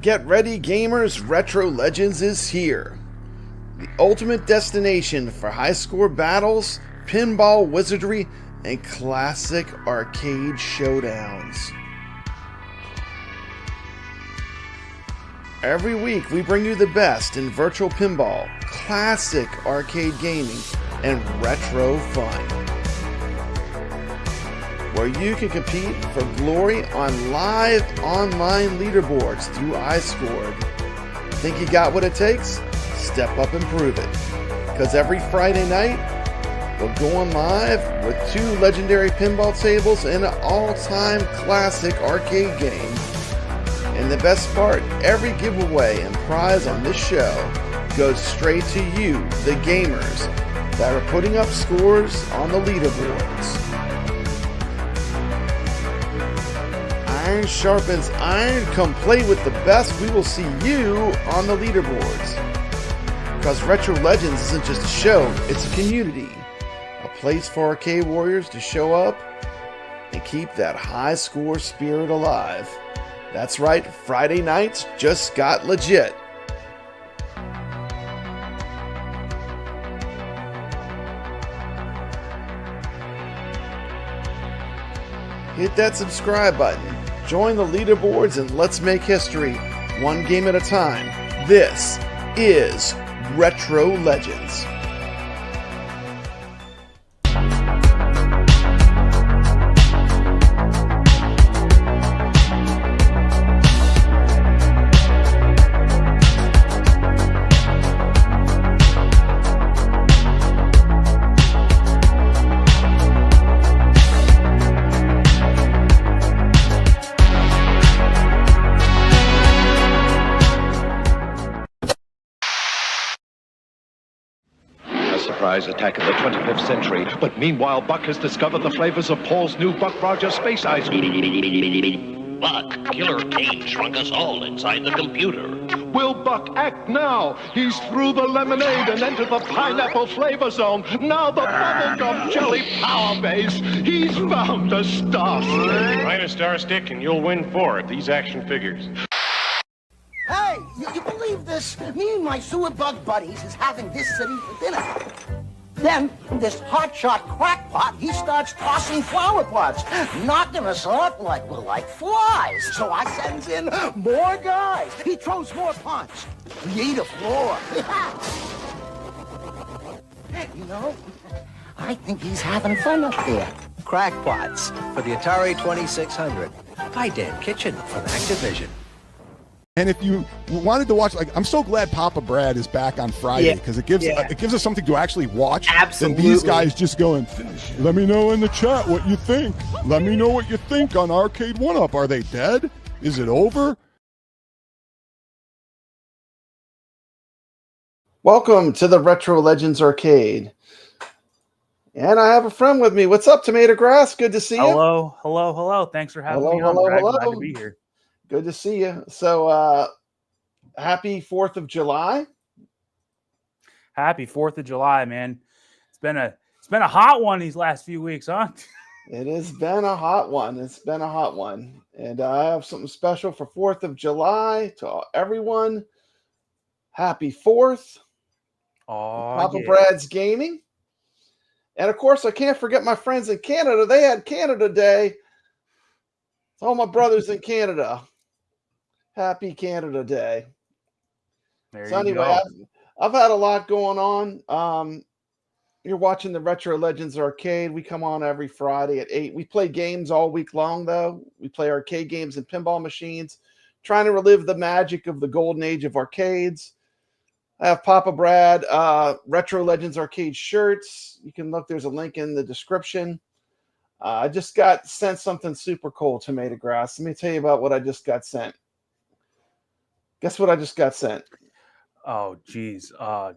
Get ready, gamers! Retro Legends is here. The ultimate destination for high score battles, pinball wizardry, and classic arcade showdowns. Every week we bring you the best in virtual pinball, classic arcade gaming, and retro fun. Where you can compete for glory on live online leaderboards through iScored. Think you got what it takes? Step up and prove it. Because every Friday night, we're going live with 2 legendary pinball tables and an all-time classic arcade game. And the best part, every giveaway and prize on this show goes straight to you, the gamers, that are putting up scores on the leaderboards. Iron sharpens iron. Come play with the best. We will see you on the leaderboards. Because Retro Legends isn't just a show, it's a community. A place for arcade warriors to show up and keep that high score spirit alive. That's right, Friday nights just got legit. Hit that subscribe button. Join the leaderboards and let's make history, one game at a time. This is Retro Legends. Attack of the 25th century, but meanwhile Buck has discovered the flavors of Paul's new Buck Rogers space ice cream. Buck, Killer Kane shrunk us all inside the computer. Will Buck act now? He's through the lemonade and entered the pineapple flavor zone. Now the bubblegum jelly power base. He's found a star stick. Find a star stick and you'll win 4 of these action figures. Hey, you believe this? Me and my sewer bug buddies is having this city for dinner. Then this hotshot crackpot, he starts tossing flower pots, knocking us off like we're like flies. So I sends in more guys. He throws more punch. Create a floor. You know, I think he's having fun up there. Crackpots for the Atari 2600. By Dan Kitchen from Activision. And if you wanted to watch, like, I'm so glad Papa Brad is back on Friday because it gives us something to actually watch. Absolutely. Than these guys just going, let me know in the chat what you think. Let me know what you think on Arcade 1-Up. Are they dead? Is it over? Welcome to the Retro Legends Arcade. And I have a friend with me. What's up, Tomato Grass? Good to see you. Hello. Thanks for having me on. Glad to be here. Good to see you. So, happy 4th of July. Happy 4th of July, man. It's been a hot one these last few weeks, huh? It has been a hot one. It's been a hot one. And I have something special for 4th of July to everyone. Happy 4th. Oh, Papa Brad's Gaming. And of course, I can't forget my friends in Canada. They had Canada Day. To all my brothers in Canada. Happy Canada Day. So anyway, I've had a lot going on. You're watching the Retro Legends Arcade. We come on every Friday at 8. We play games all week long, though. We play arcade games and pinball machines, trying to relive the magic of the golden age of arcades. I have Papa Brad Retro Legends Arcade shirts. You can look. There's a link in the description. I just got sent something super cool, Tomato Grass. Let me tell you about what I just got sent. Guess what I just got sent? Oh, geez. Well,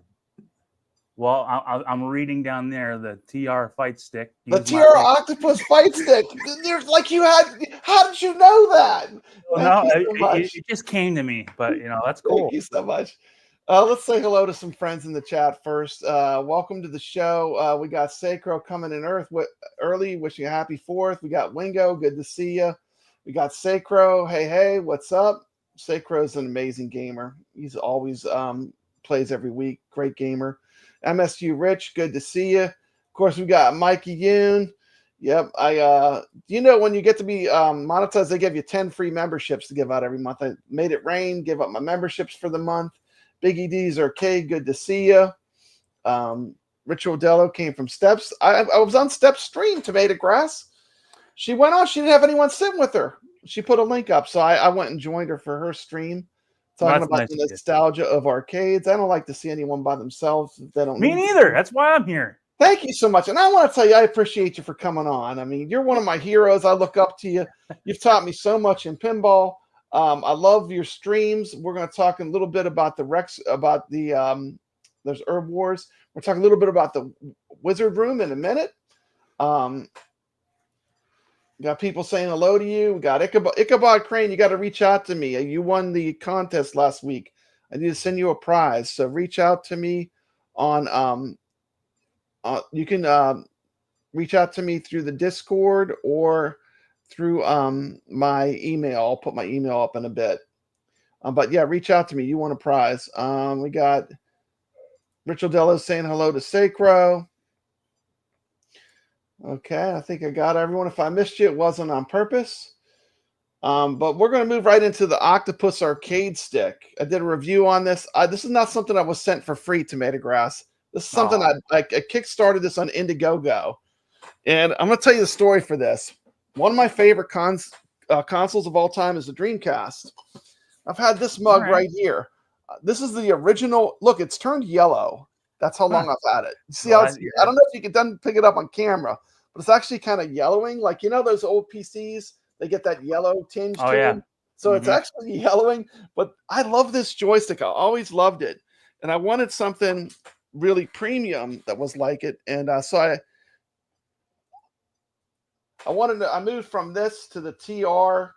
I'm reading down there the TR fight stick. The TR Octopus fight stick. There's like you had. How did you know that? Well, no, it just came to me, but that's cool. Thank you so much. Let's say hello to some friends in the chat first. Welcome to the show. We got Sacro coming in early, wishing you a happy 4th. We got Wingo, good to see you. We got Sacro, hey, what's up? Sacro's an amazing gamer. He's always plays every week. Great gamer. MSU Rich, good to see you. Of course, we got Mikey Yoon. Yep. You know, when you get to be monetized, they give you 10 free memberships to give out every month. I made it rain, give up my memberships for the month. Biggie D's Arcade, good to see you. Rich Odello came from Steps. I was on Steps stream, Tomato Grass. She went on. She didn't have anyone sitting with her. She put a link up, so I went and joined her for her stream, talking about nice the nostalgia of arcades. I don't like to see anyone by themselves. They don't. Me neither. That's why I'm here. Thank you so much. And I want to tell you, I appreciate you for coming on. I mean, you're one of my heroes. I look up to you. You've taught me so much in pinball. I love your streams. We're going to talk a little bit about the Rex, about the there's Herb Wars. We're talking a little bit about the Wizard Room in a minute. Got people saying hello to you. We got Ichabod Crane. You got to reach out to me. You won the contest last week. I need to send you a prize. So reach out to me on you can reach out to me through the Discord or through my email. I'll put my email up in a bit. But yeah, reach out to me. You want a prize. We got Rich Odello saying hello to Sacro. Okay, I think I got everyone. If I missed you, it wasn't on purpose. But we're going to move right into the Octopus arcade stick. I did a review on this. This is not something I was sent for free, Tomato Grass. This is something I kickstarted this on Indiegogo. And I'm going to tell you the story for this. One of my favorite consoles of all time is the Dreamcast. I've had this mug right here. This is the original. Look, it's turned yellow. That's how long I've had it. You see how it's, I don't know if you can pick it up on camera, but it's actually kind of yellowing. Like, you know, those old PCs, they get that yellow tinge to them. So it's actually yellowing. But I love this joystick. I always loved it. And I wanted something really premium that was like it. And so I moved from this to the TR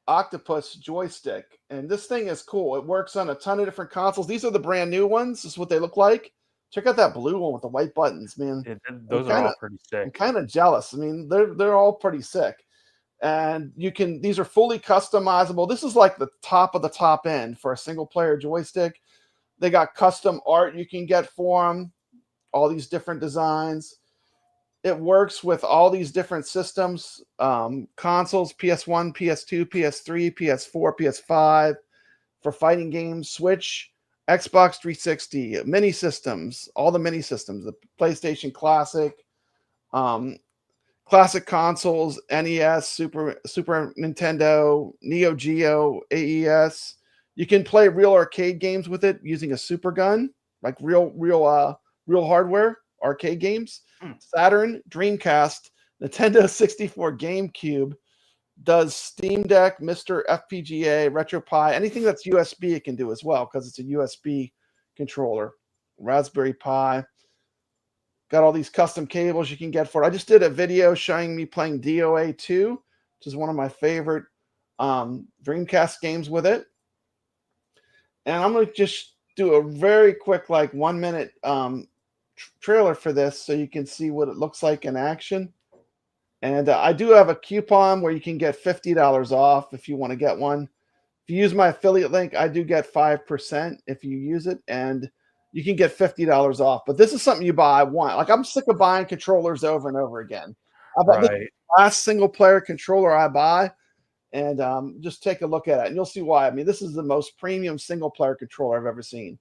Octopus joystick, and this thing is cool. It works on a ton of different consoles. These are the brand new ones. This is what they look like. Check out that blue one with the white buttons, man. Yeah, those are all pretty sick. I'm kind of jealous. I mean, they're all pretty sick. And these are fully customizable. This is like the top of the top end for a single player joystick. They got custom art you can get for them, all these different designs. It works with all these different systems, consoles, PS1, PS2, PS3, PS4, PS5, for fighting games, Switch, Xbox 360, mini systems, all the mini systems, the PlayStation Classic, classic consoles, NES, Super Nintendo, Neo Geo, AES. You can play real arcade games with it using a super gun, like real hardware arcade games. Saturn, Dreamcast, Nintendo 64, GameCube, does Steam Deck, Mr. FPGA, RetroPie, anything that's USB it can do as well because it's a USB controller. Raspberry Pi. Got all these custom cables you can get for it. I just did a video showing me playing DOA 2, which is one of my favorite Dreamcast games with it. And I'm going to just do a very quick, like 1 minute trailer for this so you can see what it looks like in action. And I do have a coupon where you can get $50 off if you want to get one. If you use my affiliate link, I do get 5% if you use it, and you can get $50 off. But this is something you buy once. Like, I'm sick of buying controllers over and over again. I bought the last single player controller I buy, and just take a look at it and you'll see why. I mean, this is the most premium single player controller I've ever seen.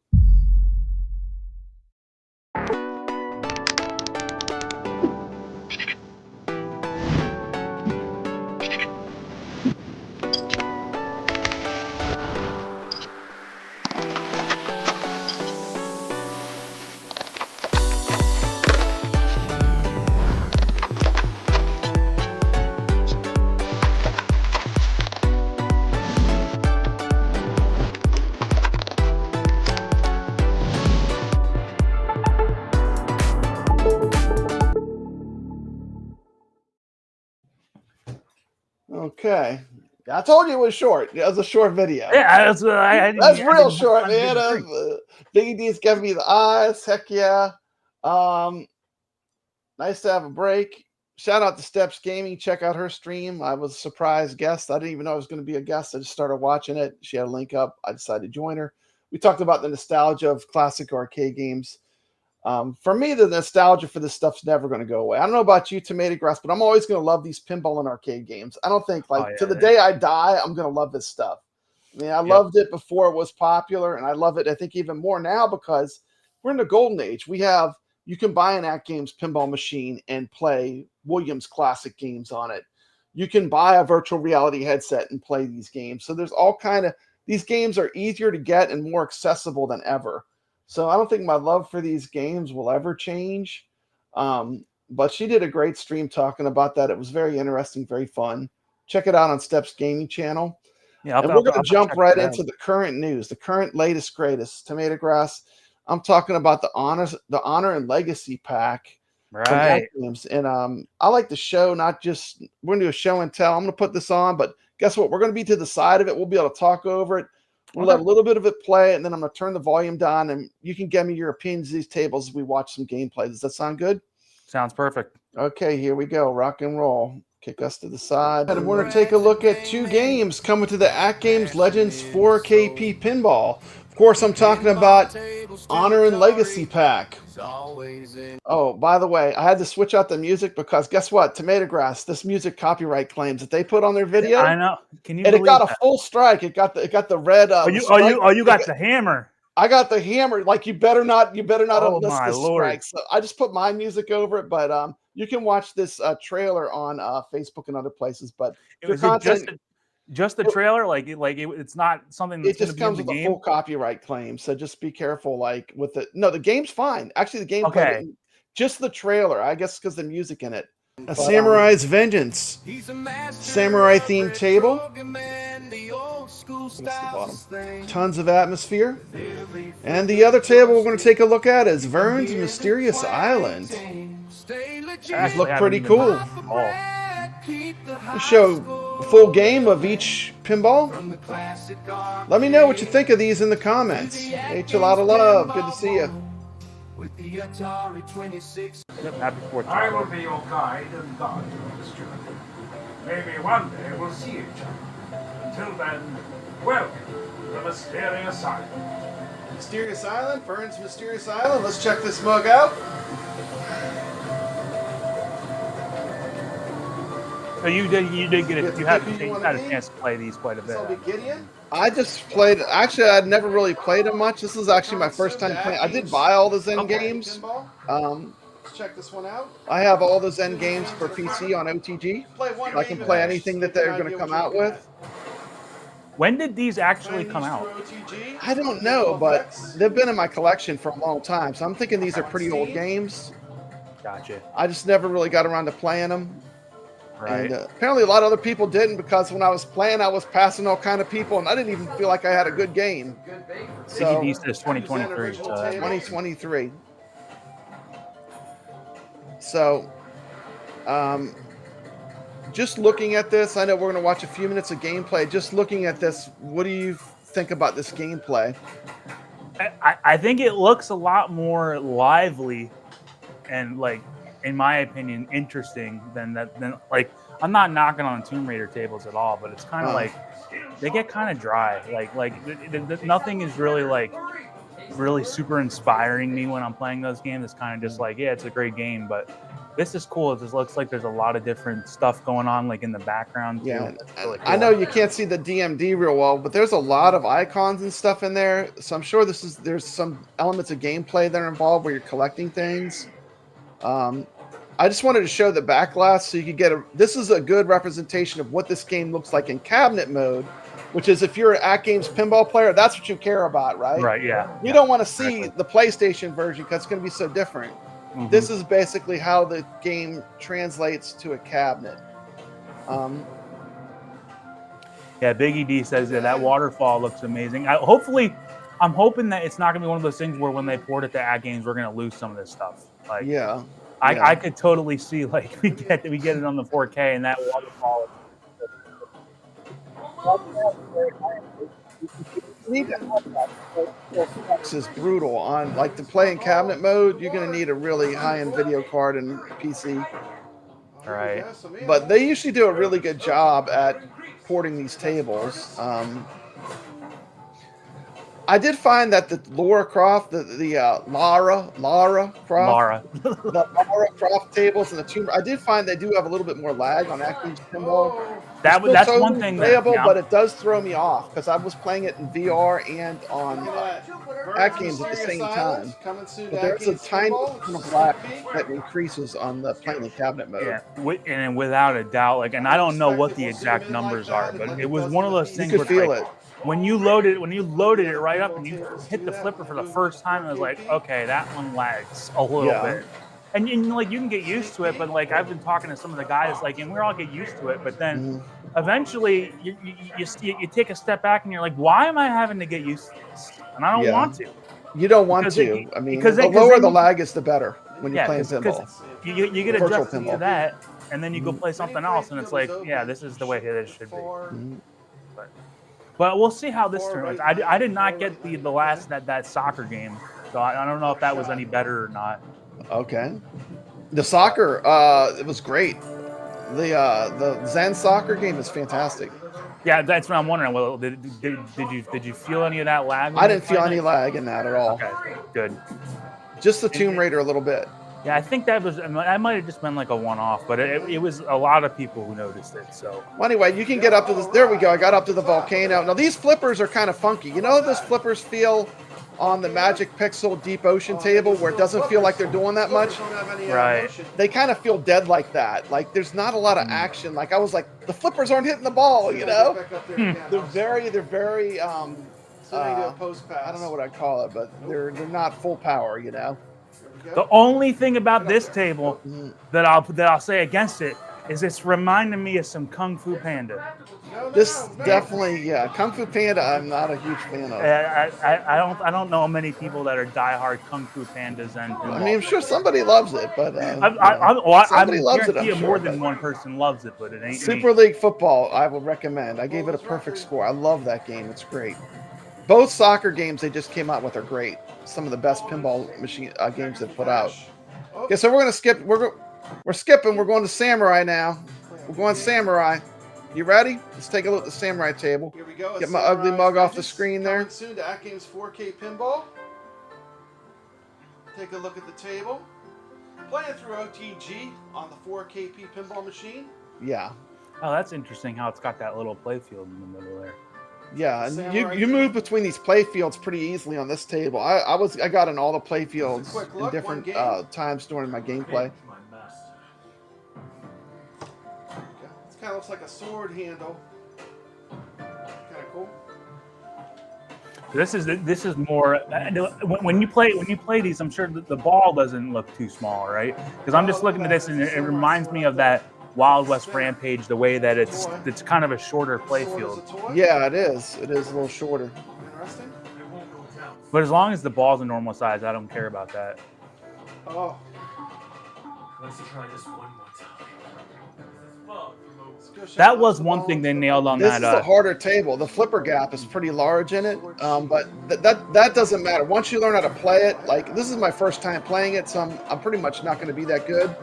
Okay. I told you it was short. It was a short video. Yeah, that's real short, man. Biggie D's giving me the eyes. Heck yeah. Nice to have a break. shout out to Steps Gaming. Check out her stream. I was a surprise guest. I didn't even know I was going to be a guest. I just started watching it. She had a link up. I decided to join her. We talked about the nostalgia of classic arcade games. For me, the nostalgia for this stuff's never going to go away. I don't know about you, Tomato Grass, but I'm always going to love these pinball and arcade games. I don't think, to the day I die, I'm going to love this stuff. I mean, I loved it before it was popular, and I love it, I think, even more now because we're in the golden age. You can buy an AtGames pinball machine and play Williams classic games on it. You can buy a virtual reality headset and play these games. So there's all kind of, these games are easier to get and more accessible than ever. So I don't think my love for these games will ever change. But she did a great stream talking about that. It was very interesting, very fun. Check it out on Steps Gaming channel. Yeah, and we're going to jump right into the current news, the current latest, greatest. Tomato Grass. I'm talking about the Honor and Legacy pack. Right. And I like the show, not just, we're going to do a show and tell. I'm going to put this on, but guess what? We're going to be to the side of it. We'll be able to talk over it. We'll let a little bit of it play, and then I'm going to turn the volume down, and you can give me your opinions of these tables as we watch some gameplay. Does that sound good? Sounds perfect. Okay, here we go. Rock and roll. Kick us to the side. And we're going to take a look at 2 games coming to the AtGames Legends 4KP Pinball. Of course, I'm talking about Honor and Legacy Pack. Oh, by the way, I had to switch out the music because guess what? Tomato Grass, this music copyright claims that they put on their video. I know. Can you? And it got a full strike. It got the red. You got the hammer. I got the hammer. Like you better not Oh enlist my this Lord. strike. So I just put my music over it, but you can watch this trailer on Facebook and other places. But just the trailer, it's not something that's it just comes with a full copyright claim. So just be careful. Like with the game's fine. Actually, the game just the trailer. I guess because the music in it. A Samurai's Vengeance. Samurai themed table. Tons of atmosphere. And the other table we're going to take a look at is Vern's Mysterious Island. These look pretty cool. We'll show a full game of each pinball. Let me know what you think of these in the comments. H, a lot of love. Good to see you. With the Atari 26. I will be your guide and guardian on this journey. Maybe one day we'll see each other. Until then, welcome to the Mysterious Island. Mysterious Island, Vern's Mysterious Island. Let's check this mug out. So you did get it. You had a chance to play these quite a bit. I just played. Actually, I'd never really played them much. This is actually my first time playing. I did buy all the Zen games. Let's check this one out. I have all the Zen games for PC on OTG. I can play anything that they're going to come out with. When did these actually come out? I don't know, but they've been in my collection for a long time. So I'm thinking these are pretty old games. Gotcha. I just never really got around to playing them. Right. And apparently a lot of other people didn't, because when I was playing, I was passing all kind of people, and I didn't even feel like I had a good game. So These is 2023. 2023. So, just looking at this, I know we're going to watch a few minutes of gameplay. Just looking at this, what do you think about this gameplay? I think it looks a lot more lively and, like, in my opinion, interesting than I'm not knocking on Tomb Raider tables at all, but it's kind of like they get kind of dry. Nothing is really super inspiring me when I'm playing those games. It's kind of just like, yeah, it's a great game, but this is cool. It just looks like there's a lot of different stuff going on, like in the background. Yeah, really cool. I know you can't see the DMD real well, but there's a lot of icons and stuff in there. So I'm sure there's some elements of gameplay that are involved where you're collecting things. I just wanted to show the back glass so you could get this is a good representation of what this game looks like in cabinet mode, which is if you're an AtGames pinball player, that's what you care about, right? Right, yeah. You don't want to see the PlayStation version because it's going to be so different. Mm-hmm. This is basically how the game translates to a cabinet. Yeah, Biggie D says that waterfall looks amazing. I'm hoping that it's not going to be one of those things where when they port it to AtGames, we're going to lose some of this stuff. Like, yeah. I could totally see, like, we get it on the 4K and that waterfall. This is brutal. On like to play in cabinet mode, you're going to need a really high-end video card and PC. All right. But they usually do a really good job at porting these tables. I did find that the Lara Croft, the Lara Croft, the Lara Croft tables and the Tomb. I did find they do have a little bit more lag on AtGames Pinball. That's totally one thing. Playable, but it does throw me off because I was playing it in VR and on AtGames at the same time. But there's a tiny kind of lag that increases on the playing in cabinet mode. Yeah, and without a doubt, like, and I don't know what the exact numbers are, but it was one of those things. You could feel it. When you loaded it right up and you hit the flipper for the first time, it was like, okay, that one lags a little bit. And like you can get used to it, but like I've been talking to some of the guys, like, and we all get used to it, but then eventually you take a step back and you're like, why am I having to get used to this? And I don't want to. You don't want to. I mean, the lower the lag is, the better when you're playing pinball. You get adjusted to that, and then you go play something else, and it's like, yeah, this is the way it should be. But we'll see how this turns. I did not get the last that soccer game, so I don't know if that was any better or not. Okay, the soccer it was great. The Zen soccer game is fantastic. Yeah, that's what I'm wondering. Well, did you feel any of that lag? I didn't feel any lag in that at all. Okay, good. Just the Tomb Raider a little bit. Yeah, I think that might have just been like a one-off, but it was a lot of people who noticed it. So well, anyway, you can get up to this. There we go. I got up to the volcano. Now these flippers are kind of funky. You know how those flippers feel on the Magic Pixel Deep Ocean table, where it doesn't feel like they're doing that much? Right. They kind of feel dead like that. Like there's not a lot of action. Like I was like, the flippers aren't hitting the ball. You know, they're very. I don't know what I'd call it, but they're not full power. You know. The only thing about this table that I'll say against it is it's reminding me of some Kung Fu Panda. This definitely, Kung Fu Panda. I'm not a huge fan of. I don't know many people that are diehard Kung Fu Pandas and. I mean, I'm sure somebody loves it, but somebody loves it. More than one person loves it, but it ain't. Super League Football, I would recommend. I gave it a perfect score. I love that game. It's great. Both soccer games they just came out with are great. Some of the best pinball machine games they've put out. Okay, so we're gonna skip. We're skipping. We're going to Samurai now. We're going Samurai. You ready? Let's take a look at the Samurai table. Here we go. Get my ugly mug off the screen there. Soon to AtGames 4K Pinball. Take a look at the table. Playing through OTG on the 4KP pinball machine. Yeah. Oh, that's interesting. How it's got that little playfield in the middle there. Yeah, and you move between these play fields pretty easily on this table. I got in all the play fields in different times during my gameplay. It kind of looks like a sword handle. Kind of cool. This is more when you play these. I'm sure that the ball doesn't look too small, right? Because I'm just looking at this and it reminds me of that Wild West Rampage, the way that it's kind of a shorter play field. Yeah, it is. It is a little shorter. Interesting. But as long as the ball's a normal size, I don't care about that. Oh. Let's try this one more time. That was one thing they nailed on this that. This is a harder table. The flipper gap is pretty large in it, but that doesn't matter. Once you learn how to play it, like this is my first time playing it, so I'm pretty much not going to be that good.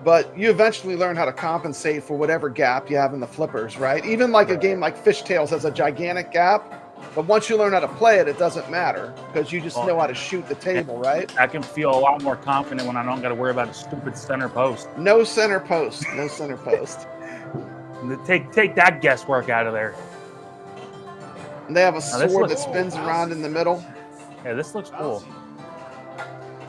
But you eventually learn how to compensate for whatever gap you have in the flippers, right? Even like a game like Fishtails has a gigantic gap, but once you learn how to play it, it doesn't matter because you just know how to shoot the table, right? I can feel a lot more confident when I don't got to worry about a stupid center post. No center post. No center post. Take that guesswork out of there. And they have a sword that spins around in the middle. Yeah, this looks cool.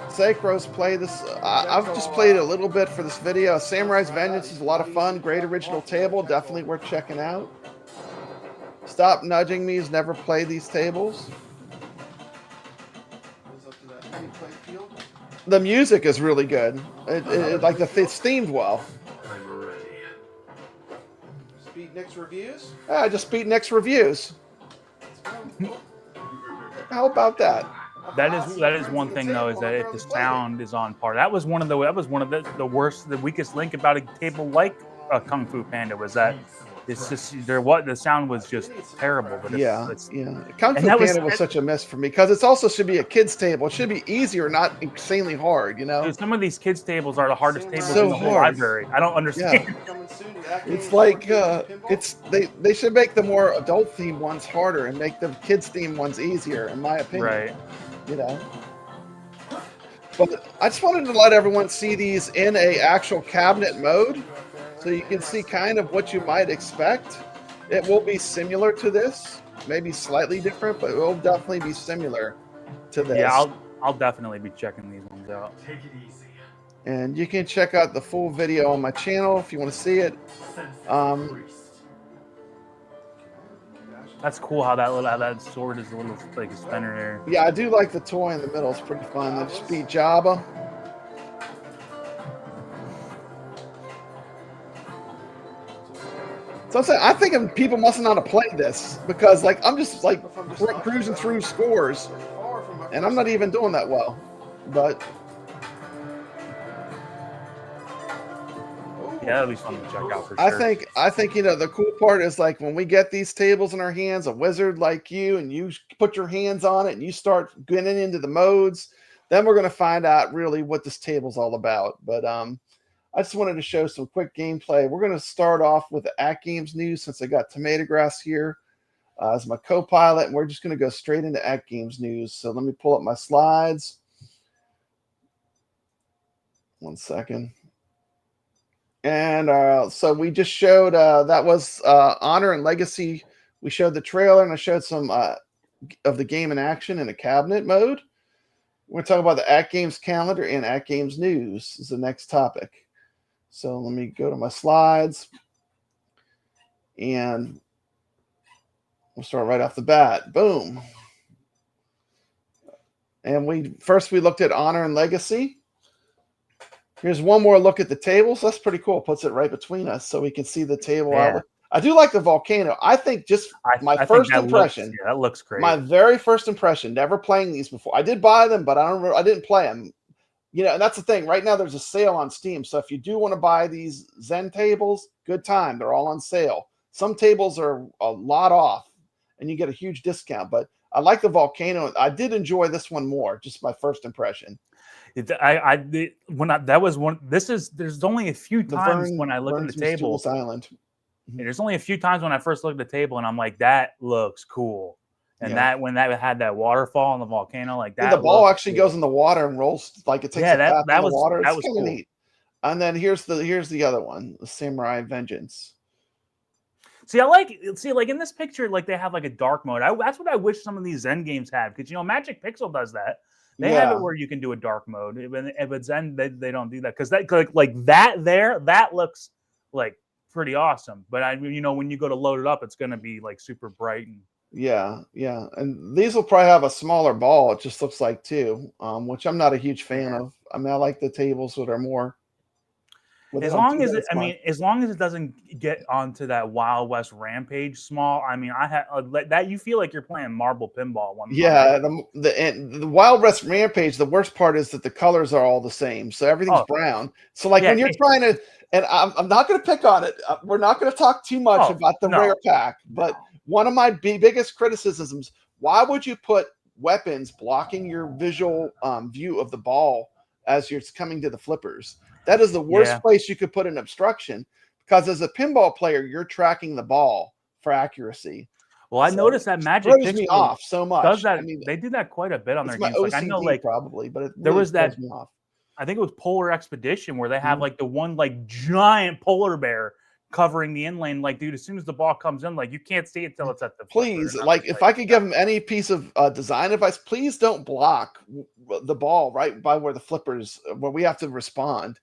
Sacros play this. I've just played a little bit for this video. Samurai's Vengeance is a lot of fun. Great original table. Definitely worth checking out. Stop Nudging Me has never played these tables. The music is really good. It's themed well. Just beat Nick's reviews? I just beat Nick's reviews. How about that? That is one thing though, is that if the sound is on par, that was one of the weakest link about a table like Kung Fu Panda was that It's just the sound was just terrible. But it's Kung Fu Panda was such a miss for me because it also should be a kids table. It should be easier, not insanely hard. You know, dude, some of these kids tables are the hardest tables so in the whole library. I don't understand. Yeah. It's like they should make the more adult themed ones harder and make the kids themed ones easier, in my opinion. Right. You know. But I just wanted to let everyone see these in a actual cabinet mode, so you can see kind of what you might expect. It will be similar to this, maybe slightly different, but it will definitely be similar to this. Yeah, I'll definitely be checking these ones out. Take it easy. And you can check out the full video on my channel if you want to see it. That's cool how that sword is a little like a spinner there. Yeah, I do like the toy in the middle. It's pretty fun. They just beat Jabba. So I'm saying, I think people must not have played this because, like, I'm just like cruising through scores, and I'm not even doing that well. But yeah, that'll be fun to check out for sure. I think the cool part is like when we get these tables in our hands, a wizard like you, and you put your hands on it and you start getting into the modes, then we're going to find out really what this table's all about. But I just wanted to show some quick gameplay. We're going to start off with the AtGames news since I got Tomato Grass here as my co-pilot, and we're just going to go straight into AtGames news. So let me pull up my slides. 1 second. And so we just showed that was Honor and Legacy. We showed the trailer, and I showed some of the game in action in a cabinet mode. We're talking about the AtGames calendar and AtGames news is the next topic. So let me go to my slides, and we'll start right off the bat. Boom. And we looked at Honor and Legacy. Here's one more look at the tables. That's pretty cool. Puts it right between us so we can see the table. Yeah. I do like the volcano. I think my first impression. That looks great. My very first impression, never playing these before. I did buy them, but I didn't play them. You know, and that's the thing. Right now, there's a sale on Steam. So if you do want to buy these Zen tables, good time. They're all on sale. Some tables are a lot off, and you get a huge discount. But I like the volcano. I did enjoy this one more. Just my first impression. There's only a few times when I look at the table. Island. There's only a few times when I first looked at the table and I'm like, that looks cool. And when that had that waterfall on the volcano, like that. The ball actually goes in the water and rolls like it takes a bath in the water. It's kind of neat. And then here's the other one, the Samurai Vengeance. See, like in this picture, like they have like a dark mode. That's what I wish some of these Zen games have, because Magic Pixel does that. They have it where you can do a dark mode, but Zen they don't do that, because that that looks like pretty awesome. But when you go to load it up, it's going to be like super bright and yeah. And these will probably have a smaller ball. It just looks like too, which I'm not a huge fan of. I mean, I like the tables that are more. As long as it doesn't get onto that Wild West Rampage small, I mean, I have that you feel like you're playing marble pinball. The Wild West Rampage. The worst part is that the colors are all the same, so everything's brown. So when you're trying to, and I'm not going to pick on it. We're not going to talk too much about the rare pack, but one of my biggest criticisms: why would you put weapons blocking your visual view of the ball as you're coming to the flippers? That is the worst place you could put an obstruction, because as a pinball player, you're tracking the ball for accuracy. Well, I noticed that Magic throws me off so much. Does that? I mean, they do that quite a bit on their games. I know, probably, but there was that. I think it was Polar Expedition where they have like the one like giant polar bear covering the inlane. Like, dude, as soon as the ball comes in, like you can't see it until it's at the. Please, if I could give them any piece of design advice, please don't block the ball right by where the flippers, where we have to respond.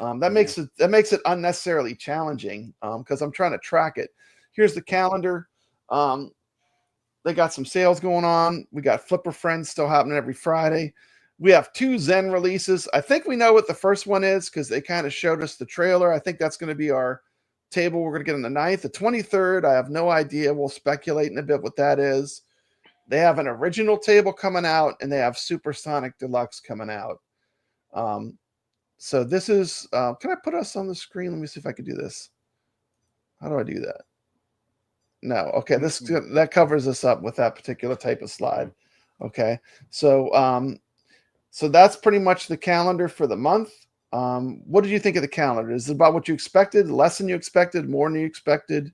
That makes it unnecessarily challenging, because I'm trying to track it. Here's the calendar. They got some sales going on. We got Flipper Friends still happening every Friday. We have 2 Zen releases. I think we know what the first one is because they kind of showed us the trailer. I think that's going to be our table we're going to get on the 9th. The 23rd, I have no idea. We'll speculate in a bit what that is. They have an original table coming out, and they have Supersonic Deluxe coming out. So this is, can I put us on the screen? Let me see if I can do this. How do I do that? No. Okay, that covers us up with that particular type of slide. Okay, so so that's pretty much the calendar for the month. What did you think of the calendar? Is it about what you expected, less than you expected, more than you expected?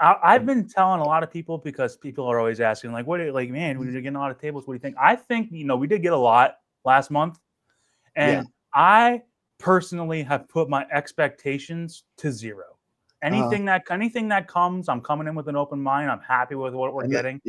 I've been telling a lot of people, because people are always asking, like, man, we're getting a lot of tables. What do you think? I think, we did get a lot last month, and I personally have put my expectations to 0. Anything that comes, I'm coming in with an open mind. I'm happy with what we're getting.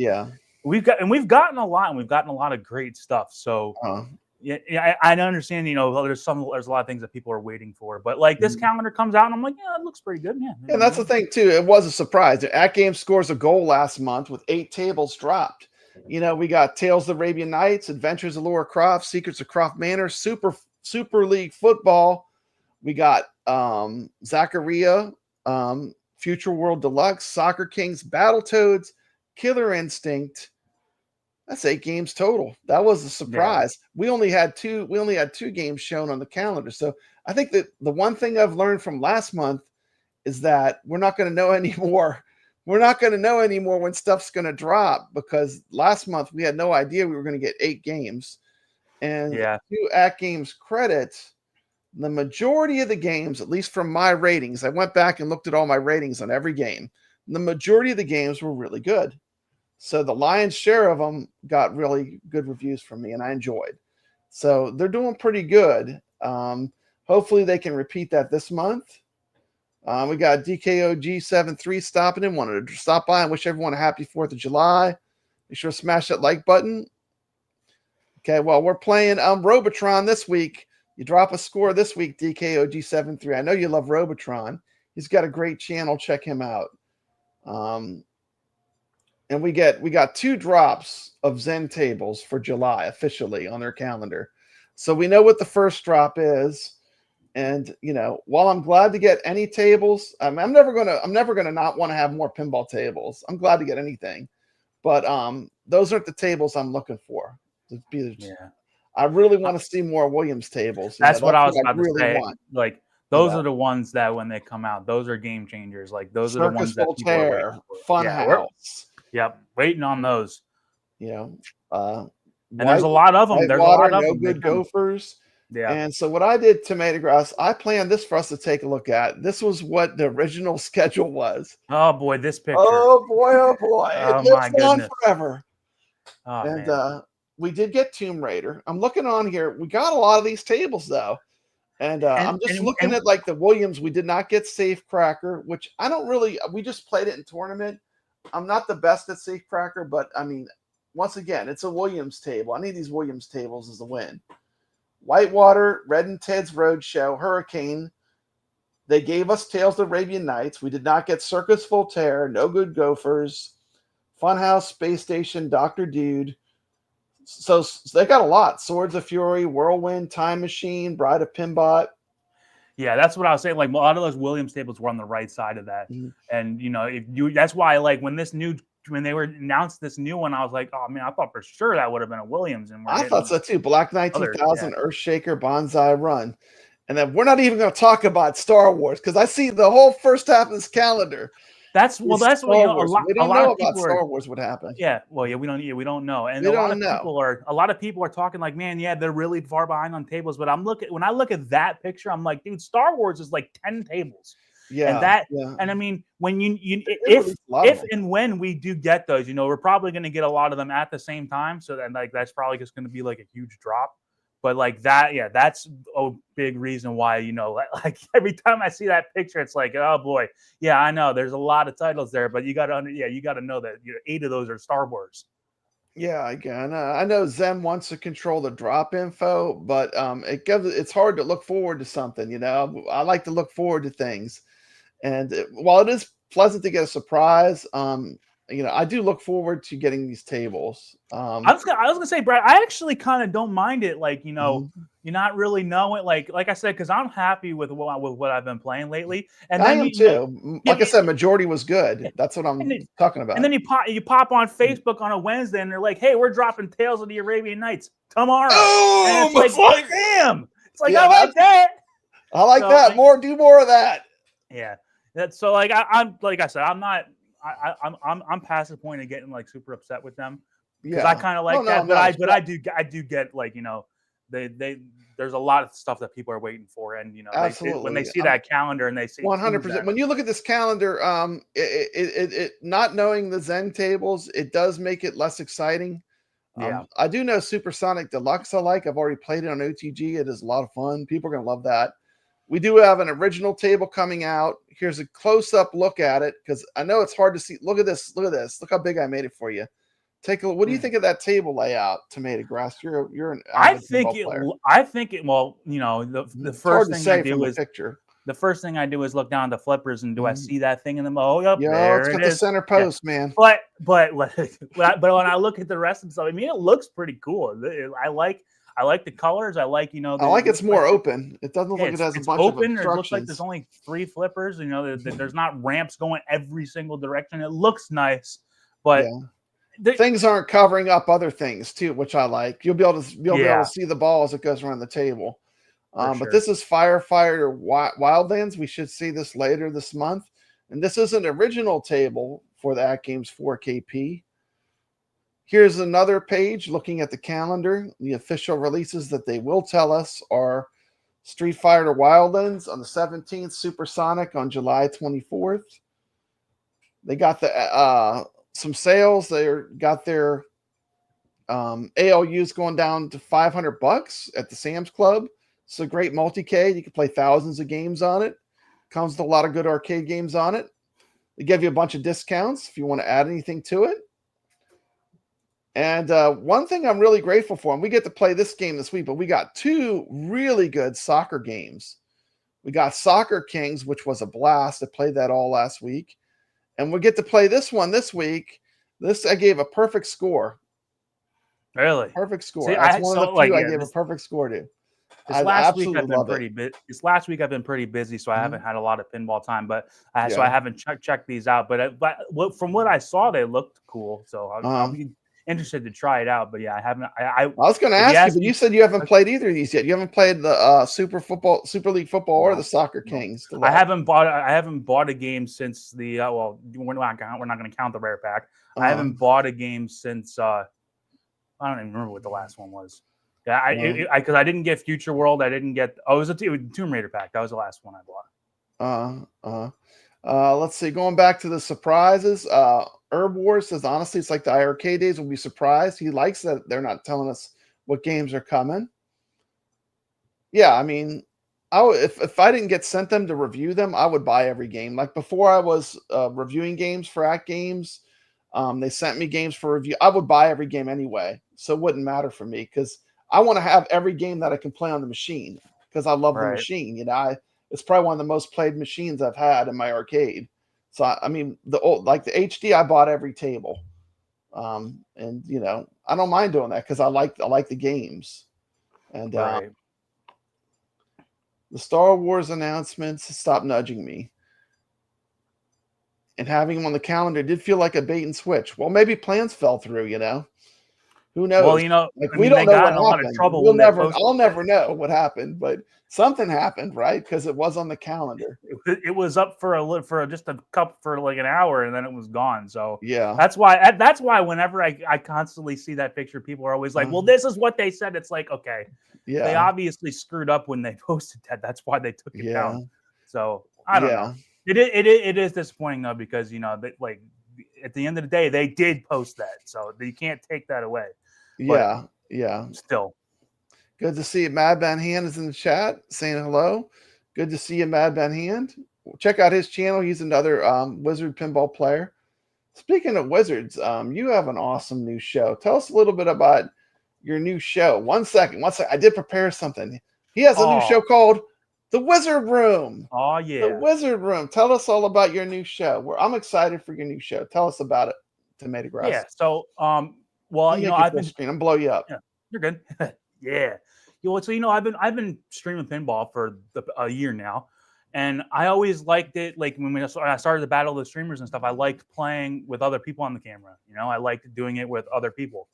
We've gotten a lot, and we've gotten a lot of great stuff. So I understand, there's a lot of things that people are waiting for, but like this calendar comes out and I'm like, yeah, it looks pretty good, man. And that's the thing too. It was a surprise. AtGames scores a goal last month with 8 tables dropped. We got Tales of the Arabian Nights, Adventures of Laura Croft, Secrets of Croft Manor, Super League Football. We got Zacharia, Future World Deluxe, Soccer Kings, Battletoads, Killer Instinct. That's 8 games total. That was a surprise. Yeah. We only had 2 games shown on the calendar. So I think that the one thing I've learned from last month is that we're not going to know anymore. We're not going to know anymore when stuff's going to drop, because last month we had no idea we were going to get 8 games. And to AtGames credit, the majority of the games, at least from my ratings, I went back and looked at all my ratings on every game. The majority of the games were really good. So the lion's share of them got really good reviews from me, and I enjoyed. So they're doing pretty good. Hopefully they can repeat that this month. We got DKOG73 stopping in. Wanted to stop by and wish everyone a happy 4th of July. Be sure to smash that like button. Okay, well, we're playing Robotron this week. You drop a score this week, DKOG73. I know you love Robotron. He's got a great channel. Check him out. And we got 2 drops of Zen tables for July officially on their calendar. So we know what the first drop is. And while I'm glad to get any tables, I'm never gonna not want to have more pinball tables. I'm glad to get anything. But those aren't the tables I'm looking for. I really want to see more Williams tables. That's what I was about to say. Like, those are the ones that when they come out, those are game changers. Like, those are the ones that people are waiting for. Funhouse. Yep, waiting on those. And there's a lot of them. There's a lot of them. No Good Gophers. Yeah. And so what I did, Tomato Grass, I planned this for us to take a look at. This was what the original schedule was. Oh boy, this picture. Oh boy, oh boy. Oh it lives my on goodness. forever. Oh, and man. We did get Tomb Raider. I'm looking on here. We got a lot of these tables though. And I'm just looking at like the Williams. We did not get Safe Cracker, which I don't really, we just played it in tournament. I'm not the best at Safe Cracker, but I mean, once again, it's a Williams table. I need these Williams tables as a win. Whitewater, Red and Ted's Roadshow, Hurricane. They gave us Tales of the Arabian Nights. We did not get Circus Voltaire, No Good Gophers, Funhouse, Space Station, Dr. Dude. So they got a lot. Swords of Fury, Whirlwind, Time Machine, Bride of Pinbot. Yeah, that's what I was saying. Like, a lot of those Williams tables were on the right side of that. And that's why, like, when they announced this new one, I was like, oh man, I thought for sure that would have been a Williams. And I thought so too. Black Knight 2000, Earthshaker, Bonsai Run. And then we're not even going to talk about Star Wars, because I see the whole first half of this calendar. That's what a lot of people Star Wars would happen. Yeah, well, we don't know, and a lot of people are talking like, man, yeah, they're really far behind on tables. But when I look at that picture, I'm like, dude, Star Wars is like 10 tables. Yeah, and I mean, when if and when we do get those, we're probably going to get a lot of them at the same time. So then, like, that's probably just going to be like a huge drop. But like that, yeah, that's a big reason why, like every time I see that picture, it's like, oh boy, yeah, I know there's a lot of titles there, but you got to know that 8 of those are Star Wars. Yeah, again, I know Zen wants to control the drop info, but it's hard to look forward to something. I like to look forward to things, and while it is pleasant to get a surprise, I do look forward to getting these tables. I was gonna say, Brad, I actually kind of don't mind it. Like, you're not really knowing, like I said, because I'm happy with what I've been playing lately. And I am too. Like I said, majority was good. That's what I'm talking about. And then you pop on Facebook on a Wednesday, and they're like, "Hey, we're dropping Tales of the Arabian Nights tomorrow." And it's like, damn. It's like, I like that. I like that. Do more of that. Yeah. That's so. Like I'm like I said, I'm I'm past the point of getting like super upset with them because Yeah. I kind of like No, that, no, but I do get like, you know, they there's a lot of stuff that people are waiting for, and you know, when they absolutely. see that calendar and they see 100%. When you look at this calendar, not knowing the Zen tables, it does make it less exciting. Yeah. I do know Supersonic Deluxe I like. I've already played it on OTG. It is a lot of fun. People are going to love that. We do have an original table coming out. Here's a close-up look at it because I know it's hard to see. Look at this. Look at this. Look how big I made it for you. Take a look. What do you think of that table layout, Tomato Grass? You're an I avid think pinball player. well, you know, the It's first hard to thing say I do from a is picture. the first thing I do is look down at the flippers and do I see that thing in the yep, Yeah, there it's it got the is. center post, man. But when I look at the rest of the stuff, I mean, it looks pretty cool. I like the colors. I like, you know, I like it's more open. It doesn't look like it has a bunch of open. It looks like obstructions. there's only 3 flippers. You know, there's not ramps going every single direction. It looks nice, but things aren't covering up other things too, which I like. You'll be able to see the ball as it goes around the table. But this is Firefighter Wildlands. We should see this later this month. And this is an original table for the AtGames 4KP. Here's another page looking at the calendar. The official releases that they will tell us are Street Fighter Wildlands on the 17th, Supersonic on July 24th. They got the some sales. They got their ALUs going down to $500 at the Sam's Club. It's a great multi-cade. You can play thousands of games on it. Comes with a lot of good arcade games on it. They give you a bunch of discounts if you want to add anything to it. And one thing I'm really grateful for, and we get to play this game this week, but we got 2 really good soccer games. We got Soccer Kings, which was a blast. I played that all last week. And we get to play this one this week. This I gave a perfect score. Really? Perfect score. See, That's one of the few I gave a perfect score to. This last week I've been pretty busy, so I haven't had a lot of pinball time. But so I haven't checked these out. But from what I saw, they looked cool. So I'll be interested to try it out. But yeah, I haven't. I was going to ask you, but you said you haven't played either of these yet. You haven't played the Super League Football or the Soccer Kings. I haven't bought a game since the well, we're not going to count the rare pack. I haven't bought a game since I don't even remember what the last one was. Yeah, because I didn't get Future World. I didn't get. Oh, it was a Tomb Raider pack. That was the last one I bought. Let's see. Going back to the surprises. Herb Wars says honestly, it's like the arcade days. We'll be surprised. He likes that they're not telling us what games are coming. Yeah, I mean, if I didn't get sent them to review them, I would buy every game. Like before, I was reviewing games for AtGames. They sent me games for review. I would buy every game anyway, so it wouldn't matter for me because I want to have every game that I can play on the machine because I love the machine. You know, it's probably one of the most played machines I've had in my arcade. So I mean, the HD, I bought every table, and you know, I don't mind doing that because I like the games, and the Star Wars announcements. Stop nudging me. And having them on the calendar did feel like a bait and switch. Well, maybe plans fell through. You know. Who knows? Well, you know, we don't know what happened. A lot of trouble. I'll never know what happened, but something happened, right? Because it was on the calendar. It was up for just a cup for like an hour, and then it was gone. So yeah, that's why whenever I constantly see that picture, people are always like, "Well, this is what they said." It's like, okay, they obviously screwed up when they posted that. That's why they took it down. So I don't know. It is disappointing though because you know like at the end of the day they did post that, so you can't take that away. But yeah. Still, good to see you. Mad Van Hand is in the chat saying hello. Good to see you, Mad Van Hand. Check out his channel. He's another Wizard pinball player. Speaking of Wizards, you have an awesome new show. Tell us a little bit about your new show. One second. I did prepare something. He has a new show called The Wizard Room. Oh, yeah. The Wizard Room. Tell us all about your new show. I'm excited for your new show. Tell us about it, Tomato Grass. Yeah. So, well, you know, I'm gonna blow you up. Yeah, you're good. Yeah. So you know, I've been streaming pinball for a year now, and I always liked it. Like when I started the Battle of the Streamers and stuff, I liked playing with other people on the camera. You know, I liked doing it with other people.